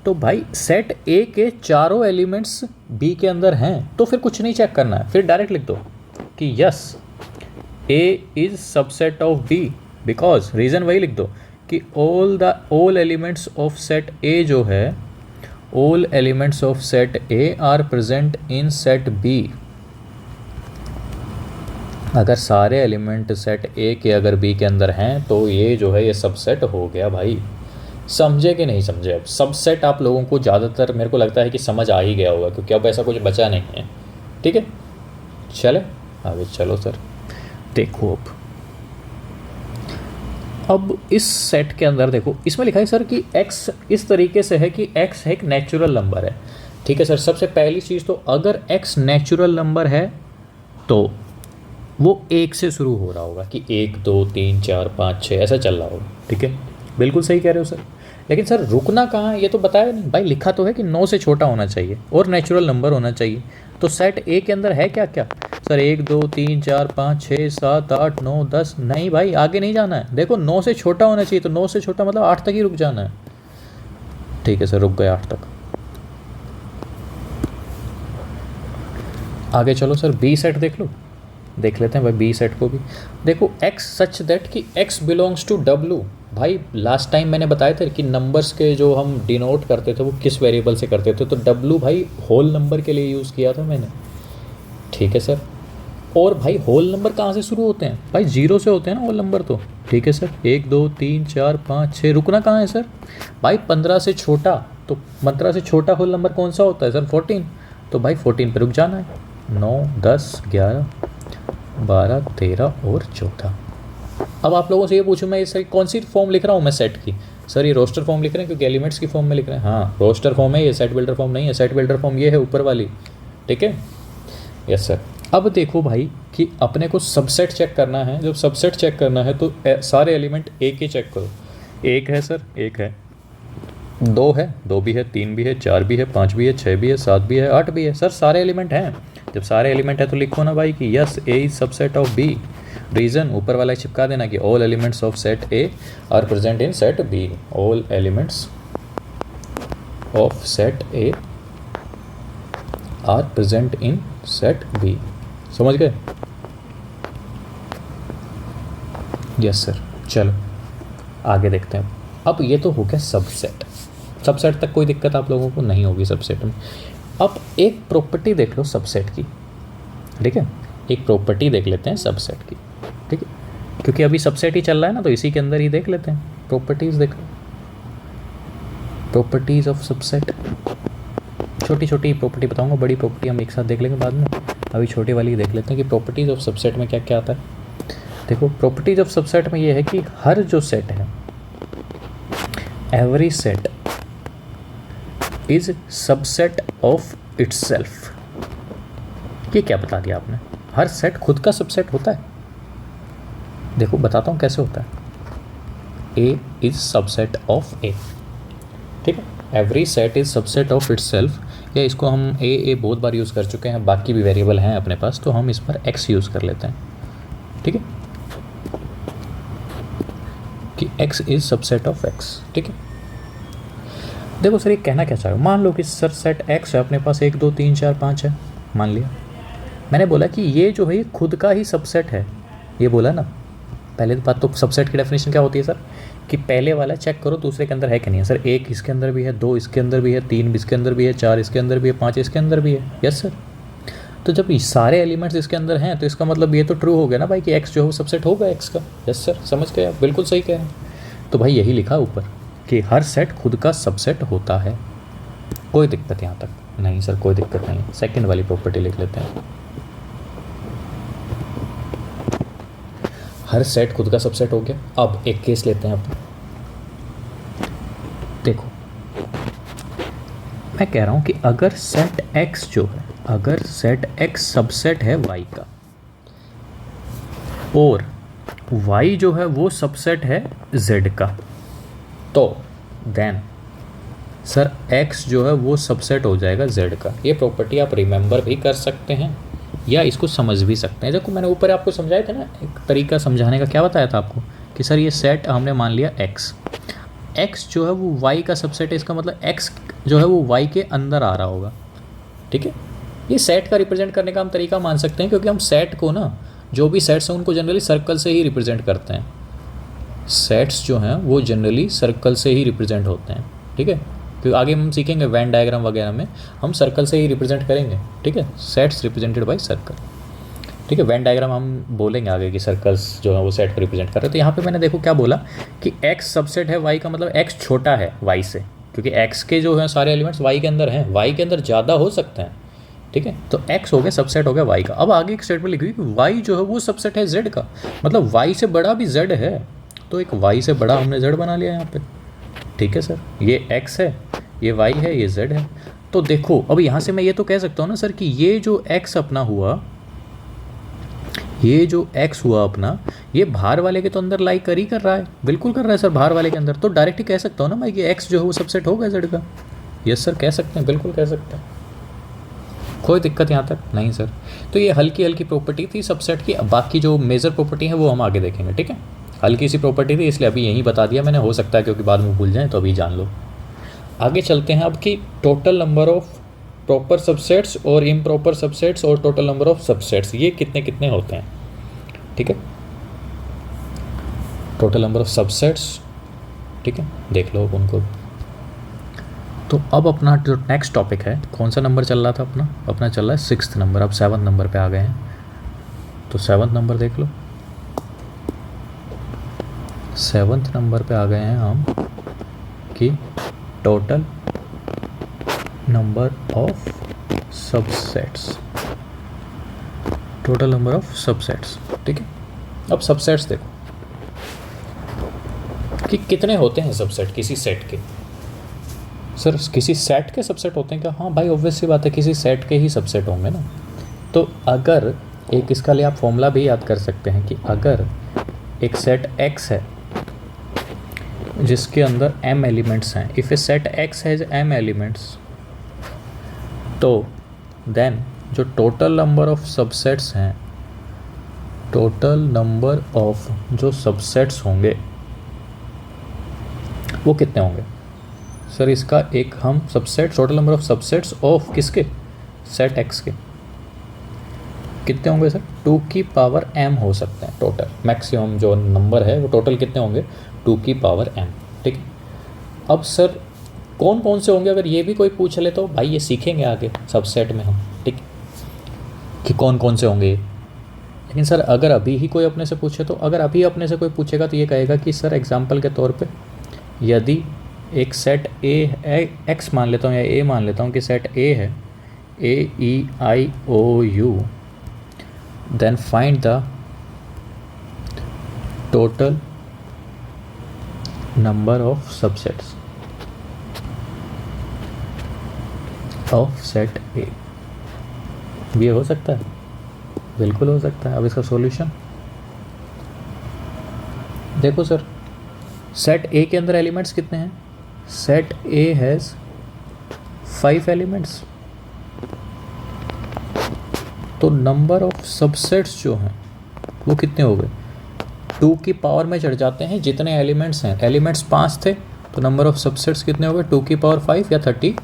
Speaker 1: तो भाई सेट ए के चारों एलिमेंट्स बी के अंदर हैं, तो फिर कुछ नहीं चेक करना है, फिर डायरेक्ट लिख दो कि yes A is subset of B, because reason वही लिख दो कि all elements of set A जो है, all elements of set A are present in set B. अगर सारे एलिमेंट सेट ए के अगर बी के अंदर हैं तो ये जो है ये सबसेट हो गया भाई। समझे कि नहीं समझे? अब सबसेट आप लोगों को ज़्यादातर मेरे को लगता है कि समझ आ ही गया होगा, क्योंकि अब ऐसा कुछ बचा नहीं है। ठीक है, चले आगे। चलो सर देखो, अब इस सेट के अंदर देखो, इसमें लिखा है सर कि x इस तरीके से है कि x एक नेचुरल नंबर है। ठीक है सर, सबसे पहली चीज़ तो अगर x नेचुरल नंबर है तो वो एक से शुरू हो रहा होगा कि 1 2 3 4 5 6 ऐसा चल रहा होगा, ठीक है। बिल्कुल सही कह रहे हो सर। लेकिन सर रुकना कहाँ है ये तो बताया नहीं भाई। लिखा तो है कि 9 से छोटा होना चाहिए और नेचुरल नंबर होना चाहिए। तो सेट ए के अंदर है क्या क्या सर? 1 2 3 4 5 6 7 8 9 10। नहीं भाई, आगे नहीं जाना है। देखो 9 से छोटा होना चाहिए, तो 9 से छोटा मतलब 8 तक ही रुक जाना है। ठीक है सर, रुक गए 8 तक। आगे चलो सर, बी सेट देख लो, देख लेते हैं भाई बी सेट को भी। देखो एक्स सच दैट कि एक्स बिलोंग्स टू डब्लू। भाई लास्ट टाइम मैंने बताया था कि नंबर्स के जो हम डिनोट करते थे वो किस वेरिएबल से करते थे, तो डब्लू भाई होल नंबर के लिए यूज़ किया था मैंने, ठीक है सर। और भाई होल नंबर कहाँ से शुरू होते हैं? भाई 0 से होते हैं ना होल नंबर तो, ठीक है सर। 1 2 3 4 5 6, रुकना कहाँ है सर? भाई 15 से छोटा, तो 15 से छोटा होल नंबर कौन सा होता है सर? 14। तो भाई 14 पे रुक जाना है। 9 10 11 12 13 और 14। अब आप लोगों से ये पूछूं मैं, ये सर कौन सी फॉर्म लिख रहा हूँ मैं सेट की? सर ये रोस्टर फॉर्म लिख रहे हैं क्योंकि एलिमेंट्स की फॉर्म में लिख रहे हैं। हाँ रोस्टर फॉर्म है ये, सेट बिल्डर फॉर्म नहीं है। सेट बिल्डर फॉर्म ये है ऊपर वाली, ठीक है। Yes sir. अब देखो भाई कि अपने को सबसेट चेक करना है। जब सबसेट चेक करना है तो सारे एलिमेंट एक ही चेक करो। 1 है सर, 1 है। 2 है, 2 भी है, 3 भी है, 4 भी है, 5 भी है, 6 भी है, 7 भी है, 8 भी है। सर सारे एलिमेंट हैं। जब सारे एलिमेंट है तो लिखो ना भाई कि yes A is subset of B. Reason ऊपर वाला चिपका देना कि all elements of set A are present in set B. All elements of set A are present in set B. समझ गए? Yes sir. चलो आगे देखते हैं। अब ये तो हो गया सबसेट। सबसेट तक कोई दिक्कत आप लोगों को नहीं होगी सबसेट में। अब एक प्रॉपर्टी देख लो सबसेट की, ठीक है। एक प्रॉपर्टी देख लेते हैं सबसेट की, ठीक है, क्योंकि अभी सबसेट ही चल रहा है ना, तो इसी के अंदर ही देख लेते हैं। प्रॉपर्टीज़ देख लो, प्रॉपर्टीज़ ऑफ सबसेट। छोटी छोटी प्रॉपर्टी बताऊंगा, बड़ी प्रॉपर्टी हम एक साथ देख लेंगे बाद में। अभी छोटी वाली देख लेते हैं कि प्रॉपर्टीज़ ऑफ सबसेट में क्या क्या आता है। देखो प्रॉपर्टीज़ ऑफ सबसेट में ये है कि हर जो सेट है, every set is subset of itself. ये क्या बता दिया आपने? हर सेट खुद का सबसेट होता है। देखो बताता हूँ कैसे होता है। ए इज सबसेट ऑफ ए, ठीक है। Every set is subset of itself, या इसको हम ए बहुत बार यूज़ कर चुके हैं, बाकी भी वेरिएबल हैं अपने पास, तो हम इस पर एक्स यूज़ कर लेते हैं, ठीक है, कि x is subset of x, ठीक है। देखो सर ये कहना क्या चाह रहे हो? मान लो कि सर सेट एक्स है अपने पास, 1 2 3 4 5 है, मान लिया। मैंने बोला कि ये जो है ये खुद का ही सबसेट है, ये बोला ना। पहले बात तो सबसेट की डेफिनेशन क्या होती है सर, कि पहले वाला चेक करो दूसरे के अंदर है कि नहीं है। सर 1 इसके अंदर भी है, 2 इसके अंदर भी है, 3 इसके अंदर भी है, 4 इसके अंदर भी है, 5 इसके अंदर भी है। Yes sir. तो जब ये सारे एलिमेंट्स इसके अंदर हैं तो इसका मतलब ये तो ट्रू हो गया ना भाई कि एक्स जो है वो सबसेट होगा एक्स का। यस सर, समझ गए आप, बिल्कुल सही कह रहे हैं। तो भाई यही लिखा ऊपर कि हर सेट खुद का सबसेट होता है। कोई दिक्कत यहाँ तक नहीं सर, कोई दिक्कत नहीं। सेकंड वाली प्रॉपर्टी लिख लेते हैं, हर सेट खुद का सबसेट हो गया। अब एक केस लेते हैं अपन। देखो मैं कह रहा हूँ कि अगर सेट x जो है, अगर सेट x सबसेट है y का, और y जो है वो सबसेट है z का, तो देन सर x जो है वो सबसेट हो जाएगा z का। ये प्रॉपर्टी आप रिमेंबर भी कर सकते हैं या इसको समझ भी सकते हैं। देखो मैंने ऊपर आपको समझाया था ना, एक तरीका समझाने का। क्या बताया था आपको कि सर ये सेट हमने मान लिया x जो है वो y का सबसेट है, इसका मतलब x जो है वो y के अंदर आ रहा होगा, ठीक है। ये सेट का रिप्रेजेंट करने का हम तरीका मान सकते हैं, क्योंकि हम सेट को ना, जो भी सेट्स हैं उनको जनरली सर्कल से ही रिप्रेजेंट करते हैं। सेट्स जो हैं वो जनरली सर्कल से ही रिप्रेजेंट होते हैं, ठीक है। क्योंकि आगे हम सीखेंगे वेन डायग्राम वगैरह में हम सर्कल से ही रिप्रेजेंट करेंगे, ठीक है। सेट्स रिप्रेजेंटेड बाय सर्कल, ठीक है। वेन डायग्राम हम बोलेंगे आगे कि सर्कल्स जो है वो सेट को रिप्रेजेंट कर रहे हैं। तो यहाँ पे मैंने देखो क्या बोला कि x सबसेट है y का, मतलब x छोटा है y से, क्योंकि x के जो है सारे एलिमेंट्स y के अंदर हैं, y के अंदर ज़्यादा हो सकते हैं, ठीक है। तो x हो गया सबसेट हो गया y का। अब आगे एक स्टेटमेंट लिखी कि y जो है वो सबसेट है z का, मतलब y से बड़ा भी z है, तो एक y से बड़ा हमने z बना लिया यहाँ पे, ठीक है सर। ये x है, ये y है, ये z है। तो देखो अब यहाँ से मैं ये तो कह सकता हूँ ना सर कि ये जो x अपना हुआ, ये जो x हुआ अपना, ये बाहर वाले के तो अंदर लाई कर ही कर रहा है, बिल्कुल कर रहा है सर बाहर वाले के अंदर, तो डायरेक्ट ही कह सकता हूँ ना मैं कि x जो है वो सबसेट होगा z का। यस सर कह सकते हैं, बिल्कुल कह सकते हैं, कोई दिक्कत यहाँ तक नहीं सर। तो ये हल्की हल्की प्रॉपर्टी थी सबसेट की, बाकी जो मेजर प्रॉपर्टी है वो हम आगे देखेंगे, ठीक है। हल्की सी प्रॉपर्टी थी इसलिए अभी यहीं बता दिया मैंने, हो सकता है क्योंकि बाद में भूल जाएं तो अभी जान लो। आगे चलते हैं अब कि total number of proper subsets और इम्प्रॉपर सबसेट्स और टोटल नंबर ऑफ सबसेट्स ये कितने कितने होते हैं, ठीक है। टोटल नंबर ऑफ सबसेट्स, ठीक है, देख लो उनको। तो अब अपना जो नेक्स्ट टॉपिक है, कौन सा नंबर चल रहा था अपना, अपना चल रहा है 6th नंबर, अब 7th नंबर पे आ गए हैं। तो 7th नंबर देख लो, 7th नंबर पे आ गए हैं हम कि total number of subsets, total number of subsets, ठीक है। अब सबसेट्स देखो कि कितने होते हैं सबसेट किसी सेट के। सर किसी सेट के सबसेट होते हैं क्या? हाँ भाई ऑब्वियस सी बात है, किसी सेट के ही सबसेट होंगे ना। तो अगर एक इसका लिए आप फॉर्मूला भी याद कर सकते हैं कि अगर एक सेट x है जिसके अंदर m एलिमेंट्स हैं, if A set x has m elements, तो देन जो टोटल नंबर ऑफ सबसेट्स हैं, टोटल नंबर ऑफ जो सबसेट्स होंगे वो कितने होंगे? सर इसका एक हम subset, total number of subsets of किसके, सेट x के कितने होंगे सर? 2 की पावर m हो सकते हैं टोटल, मैक्सिमम जो नंबर है वो टोटल कितने होंगे? 2 की पावर m, ठीक है। अब सर कौन कौन से होंगे अगर ये भी कोई पूछ ले तो भाई ये सीखेंगे आगे सबसेट में हम, ठीक, कि कौन कौन से होंगे। लेकिन सर अगर अभी ही कोई अपने से पूछे तो, अगर अभी अपने से कोई पूछेगा तो ये कहेगा कि सर एग्जाम्पल के तौर पे यदि एक सेट ए एक्स मान लेता हूँ या ए मान लेता हूँ कि सेट ए है, AEIOU, then find the total number of subsets of set A. ये हो सकता है, बिल्कुल हो सकता है। अब इसका सॉल्यूशन देखो सर, सेट ए के अंदर एलिमेंट्स कितने हैं? सेट ए हैज़ 5 एलिमेंट्स, तो नंबर ऑफ सबसेट्स जो हैं वो कितने हो गए? 2 की पावर में चढ़ जाते हैं जितने एलिमेंट्स हैं। एलिमेंट्स 5 थे तो नंबर ऑफ सबसेट्स कितने हो गए? 2 की पावर 5 या 32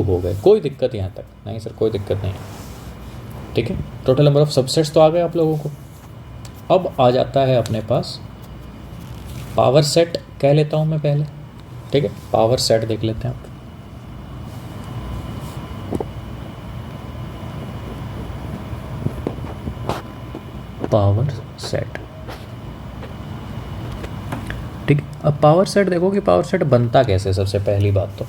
Speaker 1: हो गए। कोई दिक्कत यहाँ तक नहीं सर, कोई दिक्कत नहीं है, ठीक है। टोटल नंबर ऑफ सबसेट्स तो आ गए आप लोगों को। अब आ जाता है अपने पास पावर सेट, कह लेता हूँ मैं पहले, ठीक है। पावर सेट देख लेते हैं आप। पावर सेट, ठीक। अब पावर सेट देखो कि पावर सेट बनता कैसे। सबसे पहली बात तो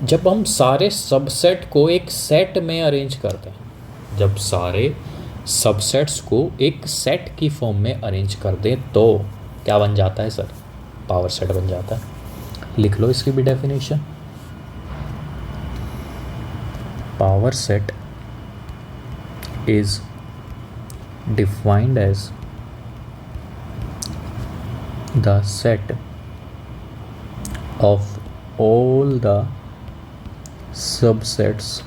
Speaker 1: जब हम सारे सबसेट को एक सेट में अरेंज करते हैं, जब सारे सबसेट्स को एक सेट की फॉर्म में अरेंज कर दें तो क्या बन जाता है सर? पावर सेट बन जाता है। लिख लो इसकी भी definition. Power set is defined as the set of all the subsets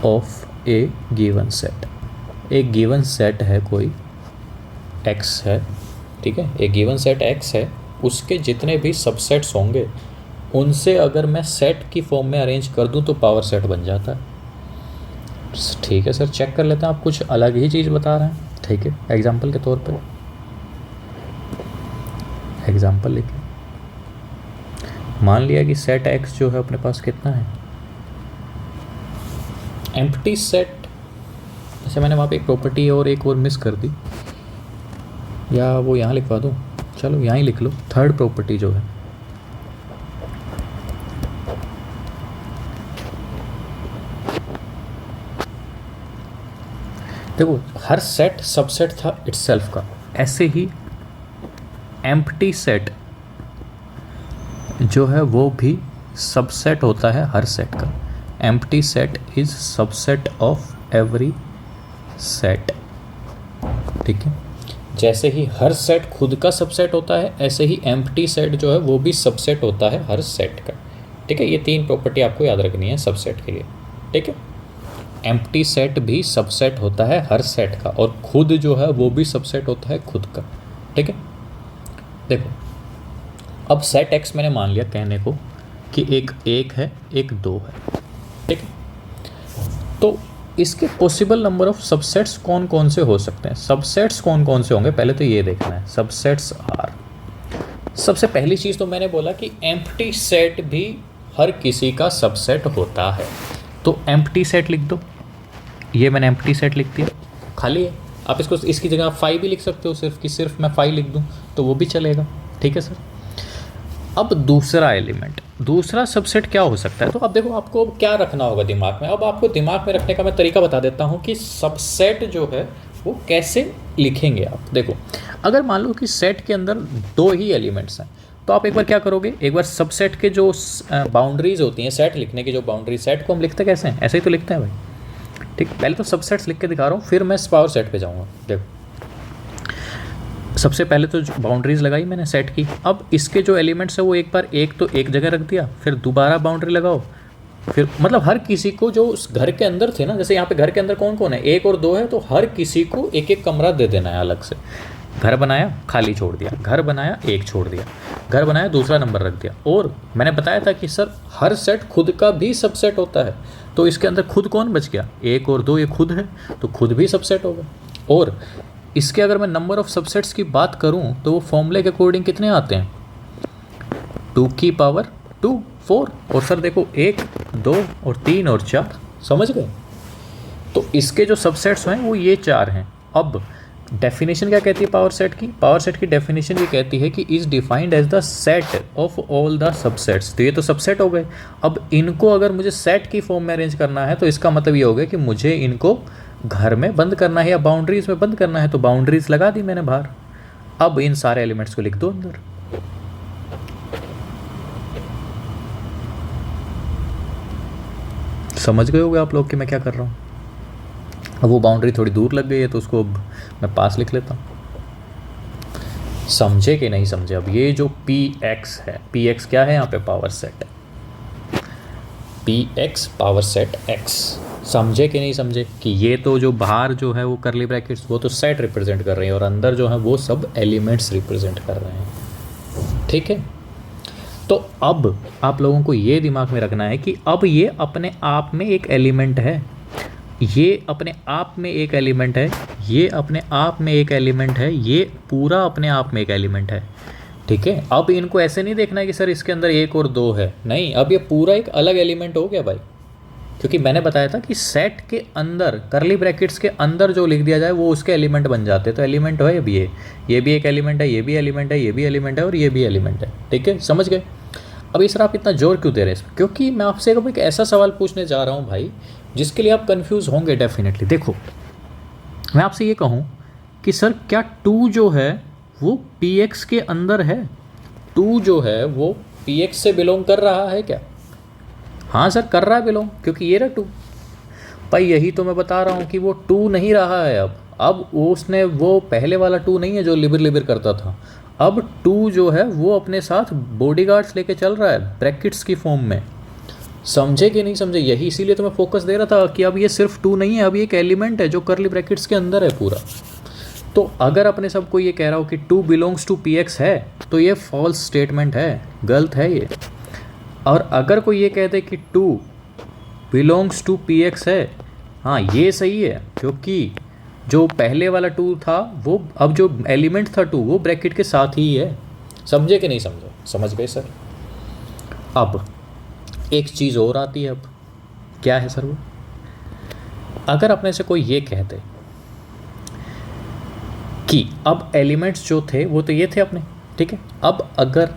Speaker 1: of a given set. एक गिवन सेट है, कोई x है, ठीक है। एक गिवन सेट x है, उसके जितने भी सबसेट्स होंगे उनसे अगर मैं सेट की फॉर्म में अरेंज कर दूं तो पावर सेट बन जाता है, ठीक है सर। चेक कर लेते हैं, आप कुछ अलग ही चीज़ बता रहे हैं, ठीक है। एग्जाम्पल के तौर पे एग्जाम्पल लिखिए। मान लिया कि सेट x जो है अपने पास कितना है? Empty set. अच्छा मैंने वहाँ पे एक प्रॉपर्टी और एक और मिस कर दी, या वो यहाँ लिखवा दूँ? चलो यहाँ ही लिख लो। थर्ड प्रॉपर्टी जो है, देखो हर सेट सबसेट था इटसेल्फ का, ऐसे ही एम्प्टी सेट जो है वो भी सबसेट होता है हर सेट का। Empty set is subset of every set ठीक है। जैसे ही हर सेट खुद का सबसेट होता है, ऐसे ही एम्प्टी सेट जो है वो भी सबसेट होता है हर सेट का। ठीक है, ये 3 प्रॉपर्टी आपको याद रखनी है सबसेट के लिए। ठीक है, एम्प्टी सेट भी सबसेट होता है हर सेट का, और खुद जो है वो भी सबसेट होता है खुद का। ठीक है, देखो अब सेट एक्स मैंने मान लिया कहने को कि एक है, एक 2 है। ठीक है, तो इसके पॉसिबल नंबर ऑफ सबसेट्स कौन कौन से हो सकते हैं, सबसेट्स कौन कौन से होंगे, पहले तो ये देखना है। सबसेट्स आर, सबसे पहली चीज़ तो मैंने बोला कि एम्प्टी सेट भी हर किसी का सबसेट होता है। तो एम्प्टी सेट लिख दो, ये मैंने एम्प्टी सेट लिख दिया, खाली है। आप इसको इसकी जगह आप 5 भी लिख सकते हो, सिर्फ मैं 5 लिख दूँ तो वो भी चलेगा। ठीक है सर। अब दूसरा एलिमेंट, दूसरा सबसेट क्या हो सकता है, तो अब देखो आपको क्या रखना होगा दिमाग में। अब आपको दिमाग में रखने का मैं तरीका बता देता हूँ कि सबसेट जो है वो कैसे लिखेंगे आप। देखो अगर मान लो कि सेट के अंदर 2 ही एलिमेंट्स हैं, तो आप एक बार क्या करोगे, एक बार सबसेट के जो बाउंड्रीज होती हैं सेट लिखने की, जो बाउंड्री, सेट को हम लिखते कैसे हैं, ऐसे ही तो लिखते हैं भाई। ठीक, पहले तो सबसेट्स लिख के दिखा रहा हूँ, फिर मैं पावर सेट पे जाऊँगा। देखो सबसे पहले तो बाउंड्रीज लगाई मैंने सेट की। अब इसके जो एलिमेंट्स है वो एक बार एक तो एक जगह रख दिया, फिर दोबारा बाउंड्री लगाओ, फिर मतलब हर किसी को जो उस घर के अंदर थे ना, जैसे यहाँ पे घर के अंदर कौन कौन है, 1 और 2 है, तो हर किसी को एक एक कमरा दे देना है अलग से। घर बनाया खाली छोड़ दिया, घर बनाया 1 छोड़ दिया, घर बनाया दूसरा नंबर रख दिया। और मैंने बताया था कि सर हर सेट खुद का भी सबसेट होता है, तो इसके अंदर खुद कौन बच गया, 1 और 2 ये खुद है, तो खुद भी सबसेट होगा। और इसके अगर मैं नंबर ऑफ सबसेट्स की बात करूं तो वो फॉर्मूले के अकॉर्डिंग कितने आते हैं, 2 की पावर 2 4। और सर देखो 1 2 और 3 और 4, समझ गए। तो इसके जो सबसेट्स हैं वो ये 4 हैं। अब डेफिनेशन क्या कहती है पावर सेट की, पावर सेट की डेफिनेशन ये कहती है कि is defined as the set of all the subsets. तो ये तो सबसेट हो गए। अब इनको अगर मुझे सेट की फॉर्म में अरेंज करना है तो इसका मतलब ये हो गया कि मुझे इनको घर में बंद करना है या बाउंड्रीज में बंद करना है, तो बाउंड्रीज लगा दी मैंने बाहर। अब इन सारे एलिमेंट्स को लिख दो अंदर। समझ गए होगे आप लोग कि मैं क्या कर रहा हूँ। अब वो बाउंड्री थोड़ी दूर लग गई है तो उसको अब मैं पास लिख लेता हूँ। समझे कि नहीं समझे। अब ये जो px है, px क्या है यहाँ पे, पावर सेट है, px पावर सेट x। समझे कि नहीं समझे कि ये तो जो बाहर जो है वो करली ब्रैकेट्स वो तो सेट रिप्रेजेंट कर रहे हैं और अंदर जो है वो सब एलिमेंट्स रिप्रेजेंट कर रहे हैं। ठीक है, तो अब आप लोगों को ये दिमाग में रखना है कि अब ये अपने आप में एक एलिमेंट है, ये अपने आप में एक एलिमेंट है, ये अपने आप में एक एलिमेंट है, ये पूरा अपने आप में एक एलिमेंट है। ठीक है, अब इनको ऐसे नहीं देखना है कि सर इसके अंदर 1 और 2 है, नहीं, अब ये पूरा एक अलग एलिमेंट हो गया भाई। क्योंकि मैंने बताया था कि सेट के अंदर करली ब्रैकेट्स के अंदर जो लिख दिया जाए वो उसके एलिमेंट बन जाते हैं। तो एलिमेंट है अब ये भी एक एलिमेंट है, ये भी एलिमेंट है, ये भी एलिमेंट है और ये भी एलिमेंट है। ठीक है, समझ गए। अब इस तरह आप इतना जोर क्यों दे रहे हैं इसमें, क्योंकि मैं आपसे एक ऐसा सवाल पूछने जा रहा हूँ भाई जिसके लिए आप कन्फ्यूज़ होंगे डेफिनेटली। देखो मैं आपसे ये कहूँ कि सर क्या 2 जो है वो px के अंदर है, 2 जो है वो px से बिलोंग कर रहा है क्या। हाँ सर कर रहा है बिलोंग, क्योंकि ये रहा 2। भाई यही तो मैं बता रहा हूँ कि वो 2 नहीं रहा है अब उसने वो पहले वाला 2 नहीं है जो लिबिर लिबिर करता था। अब 2 जो है वो अपने साथ बॉडीगार्ड्स लेके चल रहा है ब्रैकेट्स की फॉर्म में। समझे कि नहीं समझे, यही इसीलिए तो मैं फोकस दे रहा था कि अब ये सिर्फ 2 नहीं है, अब ये एक एलिमेंट है जो करली ब्रैकेट्स के अंदर है पूरा। तो अगर अपने सबको ये कह रहा हो कि 2 बिलोंग्स टू px है तो ये फॉल्स स्टेटमेंट है, गलत है ये। और अगर कोई ये कहते कि 2 बिलोंग्स टू px है, हाँ ये सही है, क्योंकि जो पहले वाला 2 था वो अब जो एलिमेंट था 2 वो ब्रैकेट के साथ ही है। समझे कि नहीं समझे, समझ गए सर। अब एक चीज़ और आती है, अब क्या है सर वो, अगर अपने से कोई ये कहते कि अब एलिमेंट्स जो थे वो तो ये थे अपने, ठीक है, अब अगर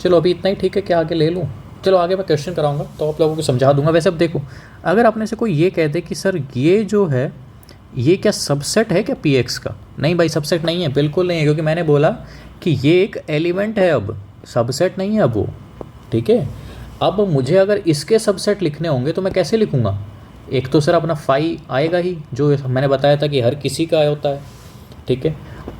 Speaker 1: चलो अभी इतना ही ठीक है, क्या आगे ले लूँ, चलो आगे मैं क्वेश्चन कराऊंगा तो आप लोगों को समझा दूंगा। वैसे अब देखो अगर अपने से कोई ये कहते कि सर ये जो है ये क्या सबसेट है क्या px का, नहीं भाई सबसेट नहीं है, बिल्कुल नहीं है, क्योंकि मैंने बोला कि ये एक एलिमेंट है, अब सबसेट नहीं है अब वो। ठीक है, अब मुझे अगर इसके सबसेट लिखने होंगे तो मैं कैसे लिखूँगा, एक तो सर अपना फाई आएगा ही जो मैंने बताया था कि हर किसी का होता है, ठीक है।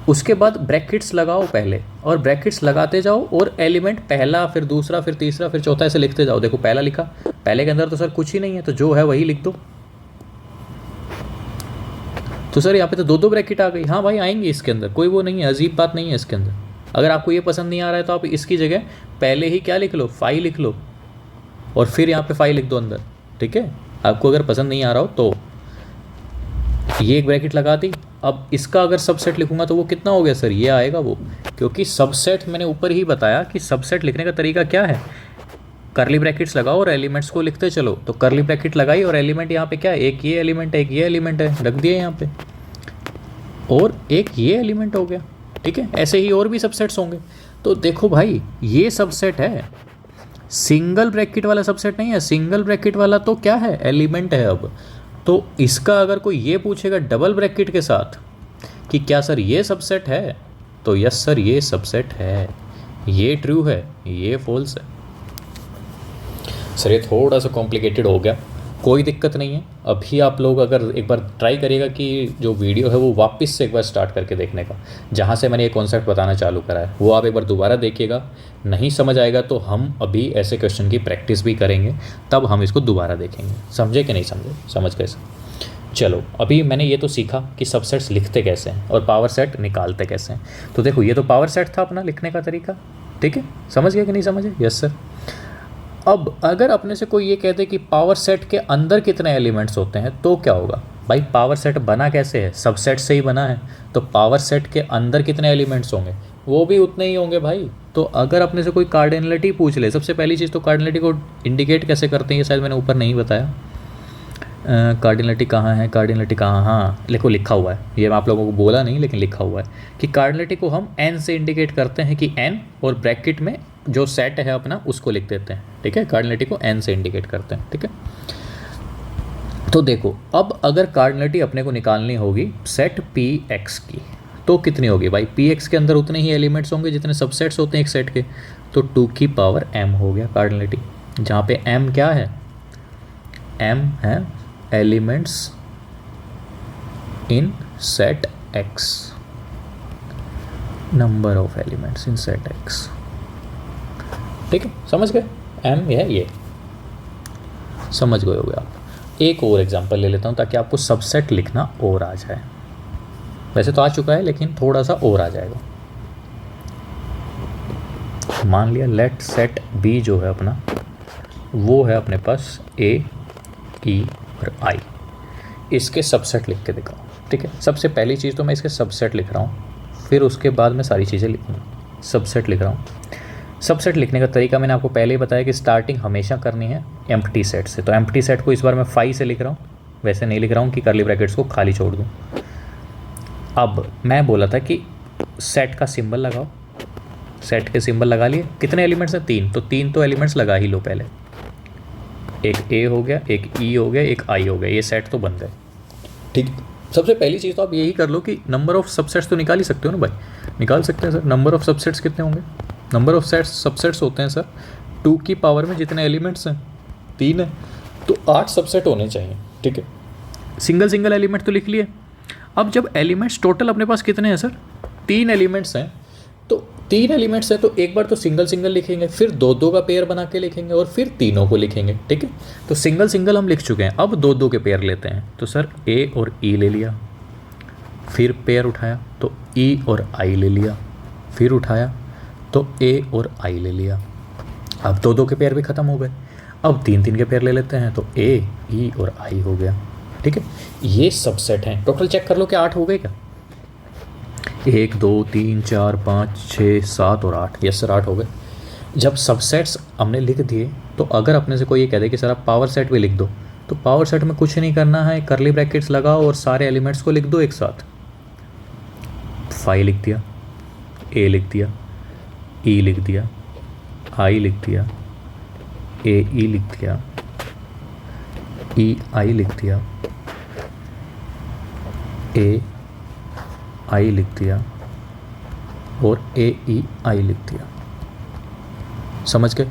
Speaker 1: उसके बाद ब्रैकेट्स लगाओ पहले, और ब्रैकेट्स लगाते जाओ और एलिमेंट पहला फिर दूसरा फिर तीसरा फिर चौथा ऐसे लिखते जाओ। देखो पहला लिखा, पहले के अंदर तो सर कुछ ही नहीं है, तो जो है वही लिख दो। तो सर यहाँ पे तो दो दो ब्रैकेट आ गई। हाँ भाई आएंगे इसके अंदर, कोई वो नहीं है, अजीब बात नहीं है इसके अंदर। अगर आपको ये पसंद नहीं आ रहा है तो आप इसकी जगह पहले ही क्या लिख लो, फाइव लिख लो, और फिर यहाँ पे फाइव लिख दो अंदर, ठीक है। आपको अगर पसंद नहीं आ रहा हो तो ये एक ब्रैकेट लगा दी। अब इसका अगर सबसेट लिखूंगा तो वो कितना हो गया सर, ये आएगा वो, क्योंकि सबसेट मैंने ऊपर ही बताया कि सबसेट लिखने का तरीका क्या है, करली ब्रैकेट्स लगाओ और एलिमेंट्स को लिखते चलो। तो करली ब्रैकेट लगाई और एलिमेंट यहाँ पे क्या है, एक ये एलिमेंट है, एक ये एलिमेंट है, रख दिए यहाँ पे, और एक ये एलिमेंट हो गया, ठीक है। ऐसे ही और भी सबसेट्स होंगे। तो देखो भाई ये सबसेट है, सिंगल ब्रैकेट वाला सबसेट नहीं है। सिंगल ब्रैकेट वाला तो क्या है, एलिमेंट है। अब तो इसका अगर कोई ये पूछेगा डबल ब्रैकेट के साथ कि क्या सर ये सबसेट है, तो यस सर ये सबसेट है, ये ट्रू है, ये फॉल्स है। सर ये थोड़ा सा कॉम्प्लिकेटेड हो गया, कोई दिक्कत नहीं है। अभी आप लोग अगर एक बार ट्राई करिएगा कि जो वीडियो है वो वापस से एक बार स्टार्ट करके देखने का, जहाँ से मैंने ये कॉन्सेप्ट बताना चालू करा है वो आप एक बार दोबारा देखिएगा। नहीं समझ आएगा तो हम अभी ऐसे क्वेश्चन की प्रैक्टिस भी करेंगे, तब हम इसको दोबारा देखेंगे। समझे कि नहीं समझे, समझ कैसे। चलो अभी मैंने ये तो सीखा कि सबसेट्स लिखते कैसे हैं और पावर सेट निकालते कैसे हैं। तो देखो ये तो पावर सेट था अपना लिखने का तरीका, ठीक है। समझ गए कि नहीं समझे, यस सर। अब अगर अपने से कोई ये कहते कि पावर सेट के अंदर कितने एलिमेंट्स होते हैं तो क्या होगा भाई, पावर सेट बना कैसे है, सबसेट से ही बना है, तो पावर सेट के अंदर कितने एलिमेंट्स होंगे, वो भी उतने ही होंगे भाई। तो अगर अपने से कोई कार्डिनलिटी पूछ ले, सबसे पहली चीज़ तो कार्डिनलिटी को इंडिकेट कैसे करते हैं, ये शायद मैंने ऊपर नहीं बताया। कार्डिनलिटी कहाँ है, कार्डिनलिटी कहाँ, हाँ देखो लिखा हुआ है, ये मैं आप लोगों को बोला नहीं लेकिन लिखा हुआ है कि कार्डिनलिटी को हम एन से इंडिकेट करते हैं कि एन, और ब्रैकेट में जो सेट है अपना उसको लिख देते हैं, ठीक है। कार्डिनलिटी को एन से इंडिकेट करते हैं, ठीक है। तो देखो अब अगर कार्डिनलिटी अपने को निकालनी होगी सेट पी एक्स की, तो कितनी होगी भाई, पी एक्स के अंदर उतने ही एलिमेंट्स होंगे जितने सबसेट्स होते हैं एक सेट के, तो 2 की पावर m हो गया कार्डिनलिटी, जहाँ पे m क्या है, m है elements in set x, number of elements in set x, ठीक है। समझ गए, m है ये, समझ गए होगे आप। एक और एग्जांपल ले लेता हूँ ताकि आपको सबसेट लिखना और आ जाए, वैसे तो आ चुका है लेकिन थोड़ा सा और आ जाएगा। मान लिया लेट सेट b जो है अपना, वो है अपने पास a, e और i, इसके सबसेट लिख के दिखाओ, ठीक है। सबसे पहली चीज़ तो मैं इसके सबसेट लिख रहा हूँ, फिर उसके बाद मैं सारी चीज़ें लिखूँगा। सबसेट लिख रहा हूँ। सबसेट लिखने का तरीका मैंने आपको पहले ही बताया कि स्टार्टिंग हमेशा करनी है एम्प्टी सेट से। तो एम्प्टी सेट को इस बार मैं 5 से लिख रहा हूँ, वैसे नहीं लिख रहा हूँ कि करली ब्रैकेट्स को खाली छोड़ दूँ। अब मैं बोला था कि सेट का सिंबल लगाओ, सेट के सिंबल लगा लिए, कितने एलिमेंट्स हैं, 3, तो 3 तो एलिमेंट्स लगा ही लो पहले, एक a हो गया, एक e हो गया, एक i हो गया, ये सेट तो बन गए, ठीक। सबसे पहली चीज़ तो आप यही कर लो कि नंबर ऑफ सबसेट्स तो निकाल ही सकते हो ना भाई, निकाल सकते हैं सर। नंबर ऑफ सबसेट्स कितने होंगे, नंबर ऑफ सेट्स सबसेट्स होते हैं सर 2 की पावर में जितने एलिमेंट्स हैं 3 है, तो 8 सबसेट होने चाहिए, ठीक है। सिंगल सिंगल एलिमेंट तो लिख लिए। अब जब एलिमेंट्स टोटल अपने पास कितने हैं सर, 3 एलिमेंट्स हैं, तो 3 एलिमेंट्स हैं तो एक बार तो सिंगल सिंगल लिखेंगे, फिर 2-2 का पेयर बना के लिखेंगे और फिर तीनों को लिखेंगे, ठीक है। तो सिंगल सिंगल हम लिख चुके हैं, अब 2-2 के पेयर लेते हैं। तो सर a और e ले लिया, फिर पेयर उठाया तो e और i ले लिया, फिर उठाया तो a और i ले लिया। अब 2-2 के पेयर भी ख़त्म हो गए, अब 3-3 के पेयर ले लेते हैं, तो a, e और i हो गया, ठीक है। ये सबसेट हैं। टोटल चेक कर लो कि 8 हो गए क्या, 1 2 3 4 5 6 7 और 8, यस सर 8 हो गए। जब सबसेट्स हमने लिख दिए, तो अगर अपने से कोई ये कह दे कि सर आप पावर सेट भी लिख दो, तो पावर सेट में कुछ नहीं करना है, करली ब्रैकेट्स लगाओ और सारे एलिमेंट्स को लिख दो एक साथ। 5 लिख दिया, a लिख दिया, e लिख दिया, i लिख दिया, a e लिख दिया, e i लिख दिया, a i लिख दिया और a e i लिख दिया। समझ गए,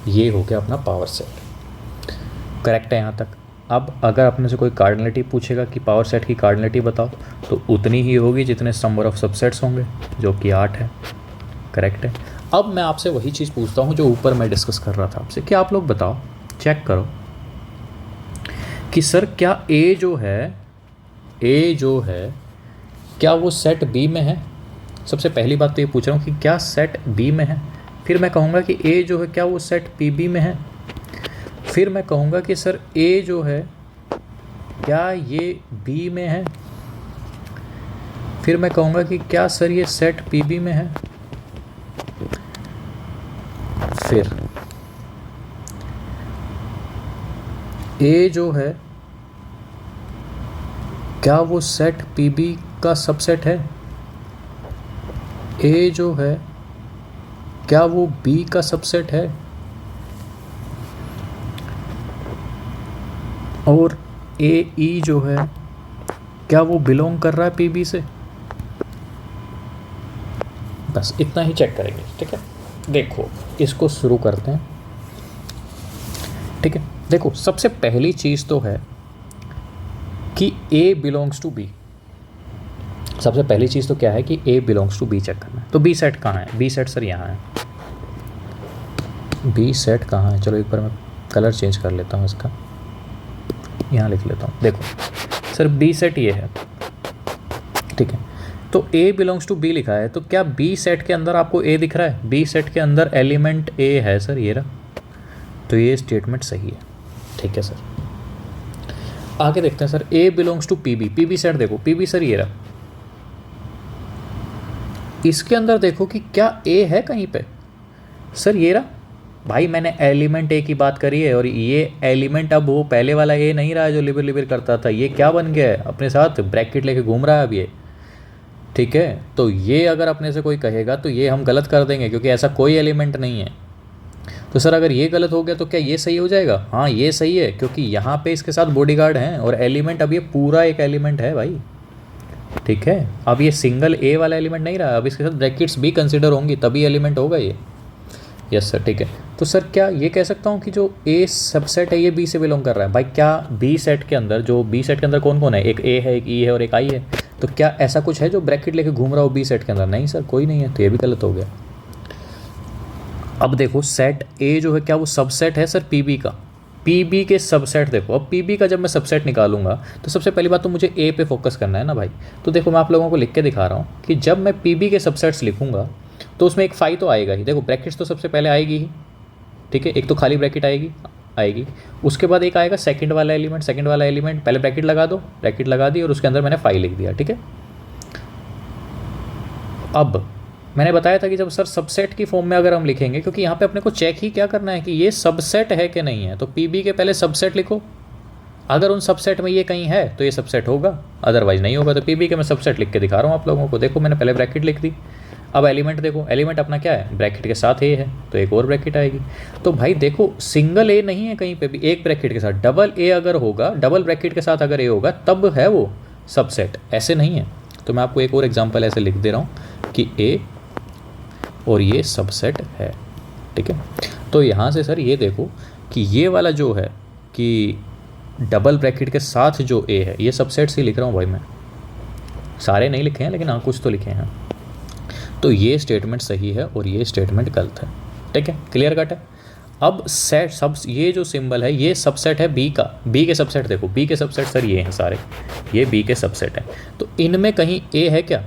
Speaker 1: ये हो गया अपना पावर सेट। करेक्ट है यहाँ तक, अब अगर अपने से कोई कार्डिनलिटी पूछेगा कि पावर सेट की कार्डिनलिटी बताओ, तो उतनी ही होगी जितने नंबर ऑफ सबसेट्स होंगे, जो कि 8 है। करेक्ट है। अब मैं आपसे वही चीज़ पूछता हूँ जो ऊपर मैं डिस्कस कर रहा था आपसे, कि आप लोग बताओ, चेक करो कि सर क्या ए जो है क्या वो सेट बी में है। सबसे पहली बात तो ये पूछ रहा हूँ कि क्या सेट बी में है। फिर मैं कहूँगा कि ए जो है क्या वो सेट पी बी में है। फिर मैं कहूँगा कि सर ए जो है क्या ये बी में है। फिर मैं कहूँगा कि क्या सर ये सेट पी बी में है। फिर ए जो है क्या वो सेट पी बी का सबसेट है। ए जो है क्या वो बी का सबसेट है। और ए ई जो है क्या वो बिलोंग कर रहा है पी बी से। बस इतना ही चेक करेंगे, ठीक है। देखो इसको शुरू करते हैं, ठीक है। देखो सबसे पहली चीज़ तो है कि A बिलोंग्स टू बी। सबसे पहली चीज़ तो क्या है कि A बिलोंग्स टू बी चेक करना है। तो बी सेट कहाँ है? बी सेट सर यहाँ है। बी सेट कहाँ है? चलो एक बार मैं कलर चेंज कर लेता हूँ इसका, यहाँ लिख लेता हूँ। देखो सर बी सेट ये है, ठीक है। तो A बिलोंग्स टू बी लिखा है, तो क्या बी सेट के अंदर आपको A दिख रहा है? बी सेट के अंदर एलिमेंट A है सर, ये रहा। तो ये स्टेटमेंट सही है, ठीक है सर। आगे देखते हैं sir, A belongs to P B. P B set देखो, पी बी सर ये रहा। इसके अंदर देखो कि क्या A है कहीं पे। सर ये रहा भाई, मैंने एलिमेंट A की बात करी है, और ये एलिमेंट अब वो पहले वाला A नहीं रहा है जो लिबिर लिबिर करता था। ये क्या बन गया है? अपने साथ ब्रैकेट लेके घूम रहा है अब ये, ठीक है। तो ये अगर अपने से कोई कहेगा तो ये हम गलत कर देंगे, क्योंकि ऐसा कोई एलिमेंट नहीं है। तो सर अगर ये गलत हो गया तो क्या ये सही हो जाएगा? हाँ ये सही है, क्योंकि यहाँ पे इसके साथ बॉडीगार्ड हैं, और एलिमेंट अब ये पूरा एक एलिमेंट है भाई, ठीक है। अब ये सिंगल ए वाला एलिमेंट नहीं रहा, अब इसके साथ ब्रैकेट्स भी कंसिडर होंगी, तभी एलिमेंट होगा ये। यस सर, ठीक है। तो सर क्या ये कह सकता हूँ कि जो ए सबसेट है ये बी से बिलोंग कर रहा है? भाई क्या बी सेट के अंदर, जो बी सेट के अंदर कौन कौन है? एक ए है, एक ई है और एक आई है। तो क्या ऐसा कुछ है जो ब्रैकेट लेके घूम रहा हो बी सेट के अंदर? नहीं सर, कोई नहीं है, तो ये भी गलत हो गया। अब देखो सेट ए जो है क्या वो सबसेट है सर पी बी का? पी बी के सबसेट देखो, अब पी बी का जब मैं सबसेट निकालूंगा तो सबसे पहली बात तो मुझे ए पे फोकस करना है ना भाई। तो देखो मैं आप लोगों को लिख के दिखा रहा हूँ कि जब मैं पी बी के सबसेट्स लिखूंगा तो उसमें एक फाई तो आएगा ही। देखो ब्रैकेट्स तो सबसे पहले आएगी ही, ठीक है। एक तो खाली ब्रैकेट आएगी, उसके बाद एक आएगा सेकंड वाला एलिमेंट। पहले ब्रैकेट लगा दो, ब्रैकेट लगा दी और उसके अंदर मैंने फाई लिख दिया, ठीक है। अब मैंने बताया था कि जब सर सबसेट की फॉर्म में अगर हम लिखेंगे, क्योंकि यहाँ पे अपने को चेक ही क्या करना है कि ये सबसेट है कि नहीं है, तो पी बी के पहले सबसेट लिखो। अगर उन सबसेट में ये कहीं है तो ये सबसेट होगा, अदरवाइज नहीं होगा। तो पी बी के मैं सबसेट लिख के दिखा रहा हूँ आप लोगों को। देखो मैंने पहले ब्रैकेट लिख दी। अब एलिमेंट देखो, एलिमेंट अपना क्या है? ब्रैकेट के साथ ए है, तो एक और ब्रैकेट आएगी। तो भाई देखो सिंगल ए नहीं है कहीं पे भी, एक ब्रैकेट के साथ डबल ए अगर होगा, डबल ब्रैकेट के साथ अगर ए होगा तब है वो सबसेट, ऐसे नहीं है। तो मैं आपको एक और एग्जांपल ऐसे लिख दे रहा हूँ कि ए और ये सबसेट है, ठीक है। तो यहाँ से सर ये देखो कि ये वाला जो है कि डबल ब्रैकेट के साथ जो ए है, ये सबसेट से लिख रहा हूँ भाई मैं, सारे नहीं लिखे हैं लेकिन हाँ कुछ तो लिखे हैं। तो ये स्टेटमेंट सही है और ये स्टेटमेंट गलत है, ठीक है। क्लियर कट है। अब सेट सब, ये जो सिंबल है ये सबसेट है बी का। बी के सबसेट देखो, बी के सबसेट सर ये हैं सारे, ये बी के सबसेट हैं। तो इनमें कहीं ए है क्या?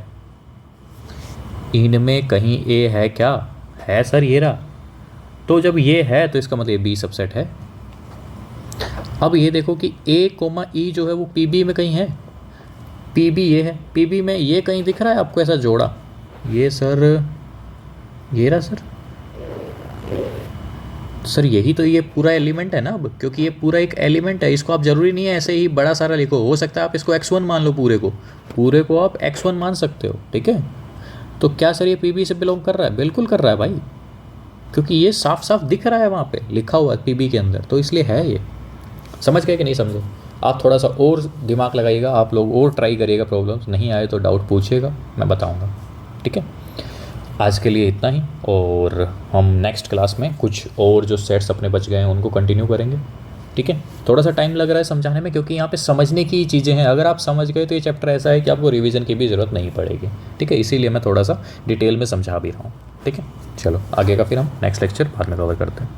Speaker 1: इनमें कहीं ए है क्या? है सर, ये रहा। तो जब ये है तो इसका मतलब बी सबसेट है। अब ये देखो कि ए कोमा ई जो है वो पी बी में कहीं है। पी बी ये है, पी बी में ये कहीं दिख रहा है आपको ऐसा जोड़ा? ये सर ये रहा सर यही तो ये पूरा एलिमेंट है ना अब, क्योंकि ये पूरा एक एलिमेंट है। इसको आप ज़रूरी नहीं है ऐसे ही बड़ा सारा लिखो, हो सकता है आप इसको x1 मान लो, पूरे को आप x1 मान सकते हो, ठीक है। तो क्या सर ये पी बी से बिलोंग कर रहा है? बिल्कुल कर रहा है भाई, क्योंकि ये साफ साफ दिख रहा है वहाँ पे लिखा हुआ है पी बी के अंदर, तो इसलिए है ये। समझ गए कि नहीं समझे? आप थोड़ा सा और दिमाग लगाइएगा, आप लोग और ट्राई करिएगा, प्रॉब्लम्स नहीं आए तो डाउट पूछिएगा, मैं बताऊँगा, ठीक है। आज के लिए इतना ही, और हम नेक्स्ट क्लास में कुछ और जो सेट्स अपने बच गए हैं उनको कंटिन्यू करेंगे, ठीक है, थोड़ा सा टाइम लग रहा है समझाने में क्योंकि यहाँ पे समझने की चीज़ें हैं। अगर आप समझ गए तो ये चैप्टर ऐसा है कि आपको रिवीजन की भी ज़रूरत नहीं पड़ेगी। ठीक है, इसीलिए मैं थोड़ा सा डिटेल में समझा भी रहा हूँ। ठीक है, चलो आगे का फिर हम नेक्स्ट लेक्चर बाद में कवर करते हैं।